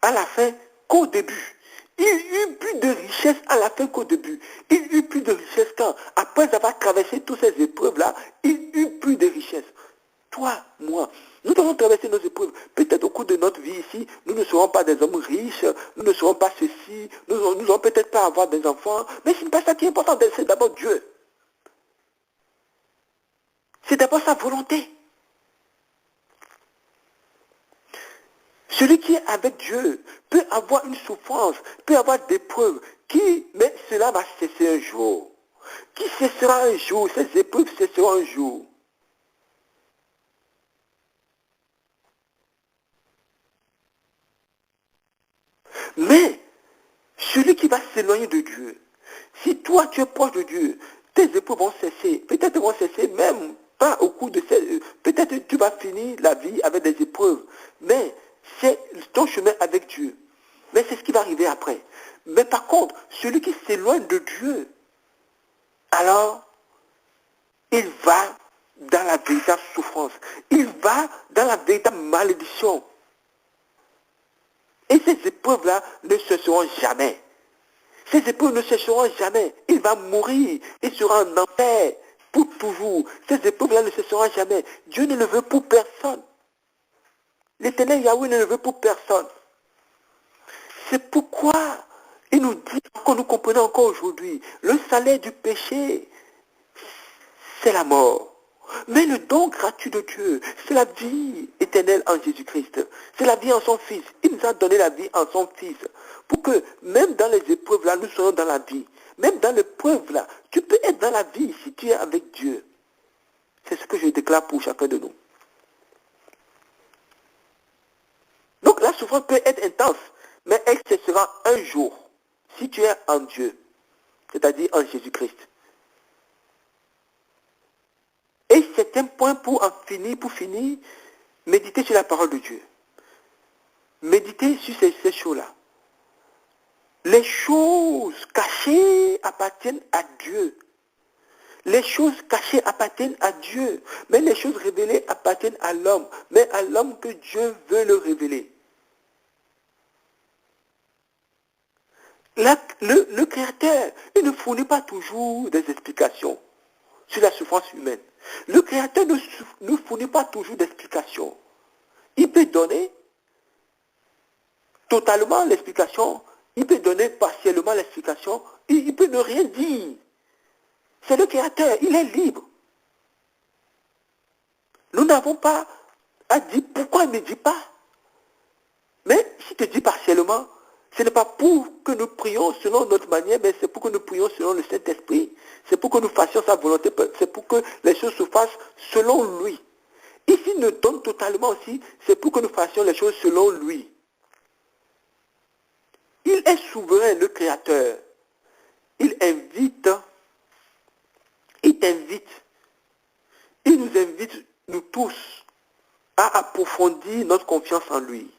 à la fin qu'au début. Il eut plus de richesse à la fin qu'au début. Il eut plus de richesse quand, après avoir traversé toutes ces épreuves-là, il eut plus de richesse. Toi, moi, nous devons traverser nos épreuves. Peut-être au cours de notre vie ici, nous ne serons pas des hommes riches, nous ne serons pas ceci, nous n'allons peut-être pas avoir des enfants, mais ce n'est pas ça qui est important, c'est d'abord Dieu. C'est d'abord sa volonté. Celui qui est avec Dieu peut avoir une souffrance, peut avoir des épreuves, mais cela va cesser un jour. Qui cessera un jour, ces épreuves cesseront un jour. Mais celui qui va s'éloigner de Dieu, si toi tu es proche de Dieu, tes épreuves vont cesser. Peut-être vont cesser même pas au cours de ces... Peut-être tu vas finir la vie avec des épreuves, mais c'est ton chemin avec Dieu. Mais c'est ce qui va arriver après. Mais par contre, celui qui s'éloigne de Dieu, alors il va dans la véritable souffrance. Il va dans la véritable malédiction. Et ces épreuves-là ne cesseront jamais. Ces épreuves ne cesseront jamais. Il va mourir. Il sera en enfer pour toujours. Ces épreuves-là ne cesseront jamais. Dieu ne le veut pour personne. L'Éternel Yahweh ne le veut pour personne. C'est pourquoi il nous dit, qu'on nous comprenons encore aujourd'hui, le salaire du péché, c'est la mort. Mais le don gratuit de Dieu, c'est la vie éternelle en Jésus-Christ. C'est la vie en son Fils. Il nous a donné la vie en son Fils. Pour que même dans les épreuves là, nous soyons dans la vie. Même dans l'épreuve là, tu peux être dans la vie si tu es avec Dieu. C'est ce que je déclare pour chacun de nous. Donc la souffrance peut être intense, mais elle cessera un jour si tu es en Dieu, c'est-à-dire en Jésus-Christ. Et c'est un point pour finir, méditer sur la parole de Dieu. Méditer sur ces choses-là. Les choses cachées appartiennent à Dieu. Les choses cachées appartiennent à Dieu. Mais les choses révélées appartiennent à l'homme. Mais à l'homme que Dieu veut le révéler. Le Créateur, il ne fournit pas toujours des explications sur la souffrance humaine. Le Créateur ne fournit pas toujours d'explications. Il peut donner totalement l'explication, il peut donner partiellement l'explication, il peut ne rien dire. C'est le Créateur, il est libre. Nous n'avons pas à dire pourquoi il ne dit pas. Mais s'il te dit partiellement, ce n'est pas pour que nous prions selon notre manière, mais c'est pour que nous prions selon le Saint-Esprit. C'est pour que nous fassions sa volonté, c'est pour que les choses se fassent selon lui. Ici, il nous donne totalement aussi, c'est pour que nous fassions les choses selon lui. Il est souverain, le Créateur. Il t'invite Il nous invite, nous tous, à approfondir notre confiance en lui.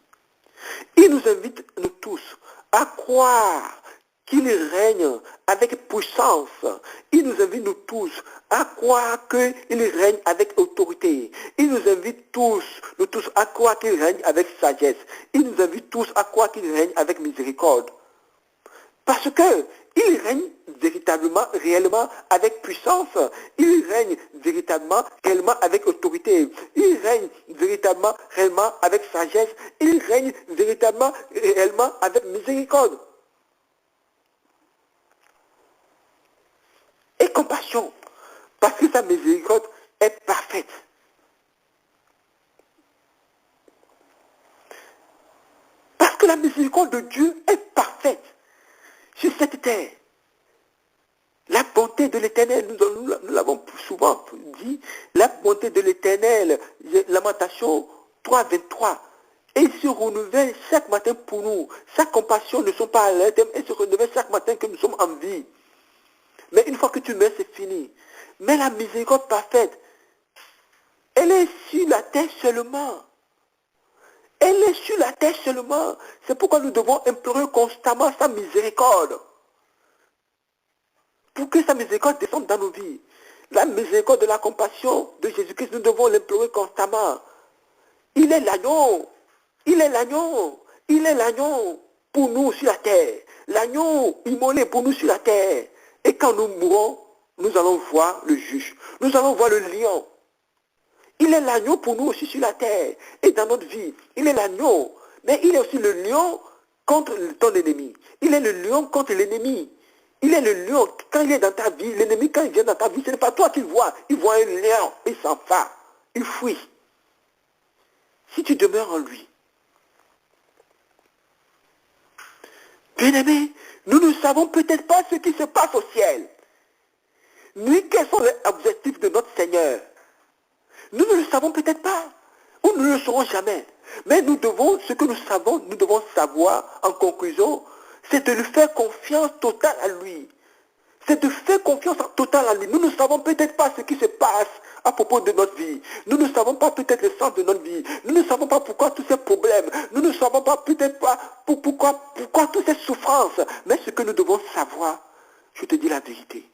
Il nous invite, nous tous, à croire qu'il règne avec puissance. Il nous invite, nous tous, à croire qu'il règne avec autorité. Il nous invite tous, nous tous, à croire qu'il règne avec sagesse. Il nous invite tous à croire qu'il règne avec miséricorde. Parce que il règne véritablement, réellement avec puissance. Il règne véritablement, réellement avec autorité. Il règne véritablement, réellement avec sagesse. Il règne véritablement, réellement avec miséricorde. Et compassion. Parce que sa miséricorde est parfaite. Parce que la miséricorde de Dieu est parfaite. Sur cette terre, la bonté de l'Éternel, nous l'avons souvent dit, la bonté de l'Éternel, Lamentation 3, 23, et il se renouvelle chaque matin pour nous. Sa compassion ne sont pas à l'éternel, elle se renouvelle chaque matin que nous sommes en vie. Mais une fois que tu meurs, c'est fini. Mais la miséricorde parfaite, elle est sur la terre seulement. Elle est sur la terre seulement. C'est pourquoi nous devons implorer constamment sa miséricorde. Pour que sa miséricorde descende dans nos vies. La miséricorde de la compassion de Jésus-Christ, nous devons l'implorer constamment. Il est l'agneau. Il est l'agneau. Il est l'agneau pour nous sur la terre. L'agneau immolé pour nous sur la terre. Et quand nous mourrons, nous allons voir le juge. Nous allons voir le lion. Il est l'agneau pour nous aussi sur la terre et dans notre vie. Il est l'agneau, mais il est aussi le lion contre ton ennemi. Il est le lion contre l'ennemi. Il est le lion quand il est dans ta vie. L'ennemi quand il vient dans ta vie, ce n'est pas toi qu'il voit. Il voit un lion, il s'en va, il fuit. Si tu demeures en lui. Bien-aimés, nous ne savons peut-être pas ce qui se passe au ciel. Ni quels sont les objectifs de notre Seigneur. Nous ne le savons peut-être pas, ou nous ne le saurons jamais. Mais nous devons, ce que nous savons, nous devons savoir, en conclusion, c'est de lui faire confiance totale à lui. C'est de faire confiance totale à lui. Nous ne savons peut-être pas ce qui se passe à propos de notre vie. Nous ne savons pas peut-être le sens de notre vie. Nous ne savons pas pourquoi tous ces problèmes. Nous ne savons pas peut-être pas pourquoi toutes ces souffrances. Mais ce que nous devons savoir, je te dis la vérité.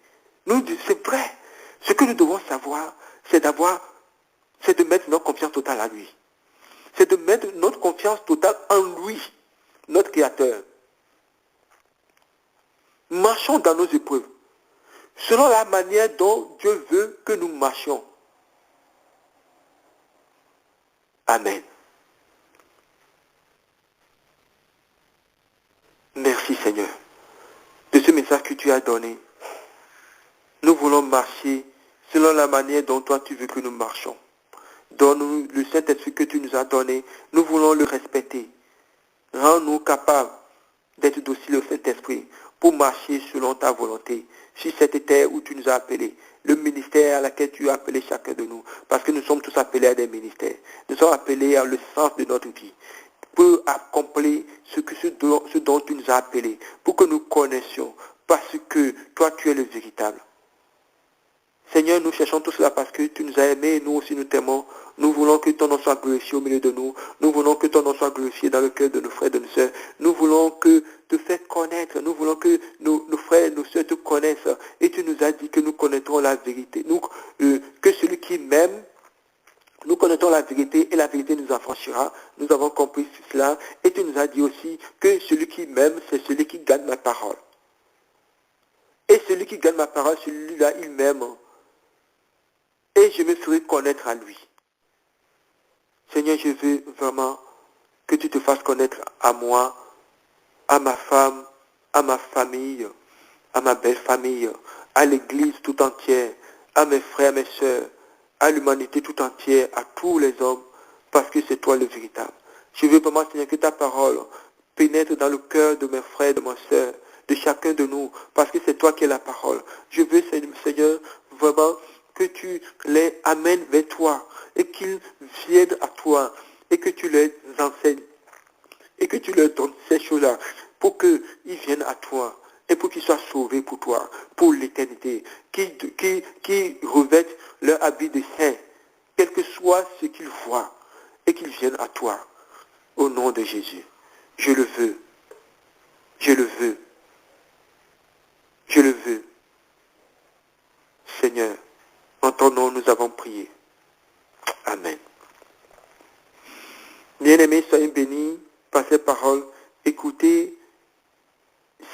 C'est vrai. Ce que nous devons savoir, c'est de mettre notre confiance totale à lui. C'est de mettre notre confiance totale en lui, notre Créateur. Marchons dans nos épreuves, selon la manière dont Dieu veut que nous marchions. Amen. Merci Seigneur, de ce message que tu as donné. Nous voulons marcher selon la manière dont toi tu veux que nous marchions. Donne-nous le Saint-Esprit que tu nous as donné. Nous voulons le respecter. Rends-nous capables d'être dociles au Saint-Esprit pour marcher selon ta volonté sur cette terre où tu nous as appelés. Le ministère à laquelle tu as appelé chacun de nous. Parce que nous sommes tous appelés à des ministères. Nous sommes appelés à le sens de notre vie. Pour accomplir ce dont tu nous as appelés. Pour que nous connaissions. Parce que toi tu es le véritable. Seigneur, nous cherchons tout cela parce que tu nous as aimés et nous aussi nous t'aimons. Nous voulons que ton nom soit glorifié au milieu de nous. Nous voulons que ton nom soit glorifié dans le cœur de nos frères et de nos sœurs. Nous voulons que te faire connaître. Nous voulons que nos frères et nos sœurs te connaissent. Et tu nous as dit que nous connaîtrons la vérité. Que celui qui m'aime, nous connaîtrons la vérité et la vérité nous affranchira. Nous avons compris cela. Et tu nous as dit aussi que celui qui m'aime, c'est celui qui garde ma parole. Et celui qui garde ma parole, celui-là, il m'aime. Et je me ferai connaître à lui. Seigneur, je veux vraiment que tu te fasses connaître à moi, à ma femme, à ma famille, à ma belle famille, à l'église tout entière, à mes frères, mes sœurs, à l'humanité tout entière, à tous les hommes, parce que c'est toi le véritable. Je veux vraiment, Seigneur, que ta parole pénètre dans le cœur de mes frères, de mes sœurs, de chacun de nous, parce que c'est toi qui es la parole. Je veux, Seigneur, vraiment que tu les amènes vers toi et qu'ils viennent à toi et que tu les enseignes et que tu leur donnes ces choses-là pour qu'ils viennent à toi. et pour qu'ils soient sauvés pour toi, pour l'éternité, qui revêtent leur habit de saint, quel que soit ce qu'ils voient, et qu'ils viennent à toi, au nom de Jésus. Je le veux, je le veux, je le veux. Seigneur, en ton nom nous avons prié. Amen. Bien-aimés, soyez bénis par ces paroles. Écoutez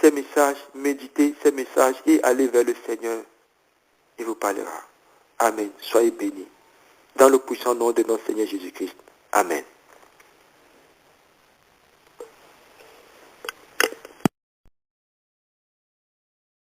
ces messages, méditez ces messages et allez vers le Seigneur. Il vous parlera. Amen. Soyez bénis. Dans le puissant nom de notre Seigneur Jésus-Christ. Amen.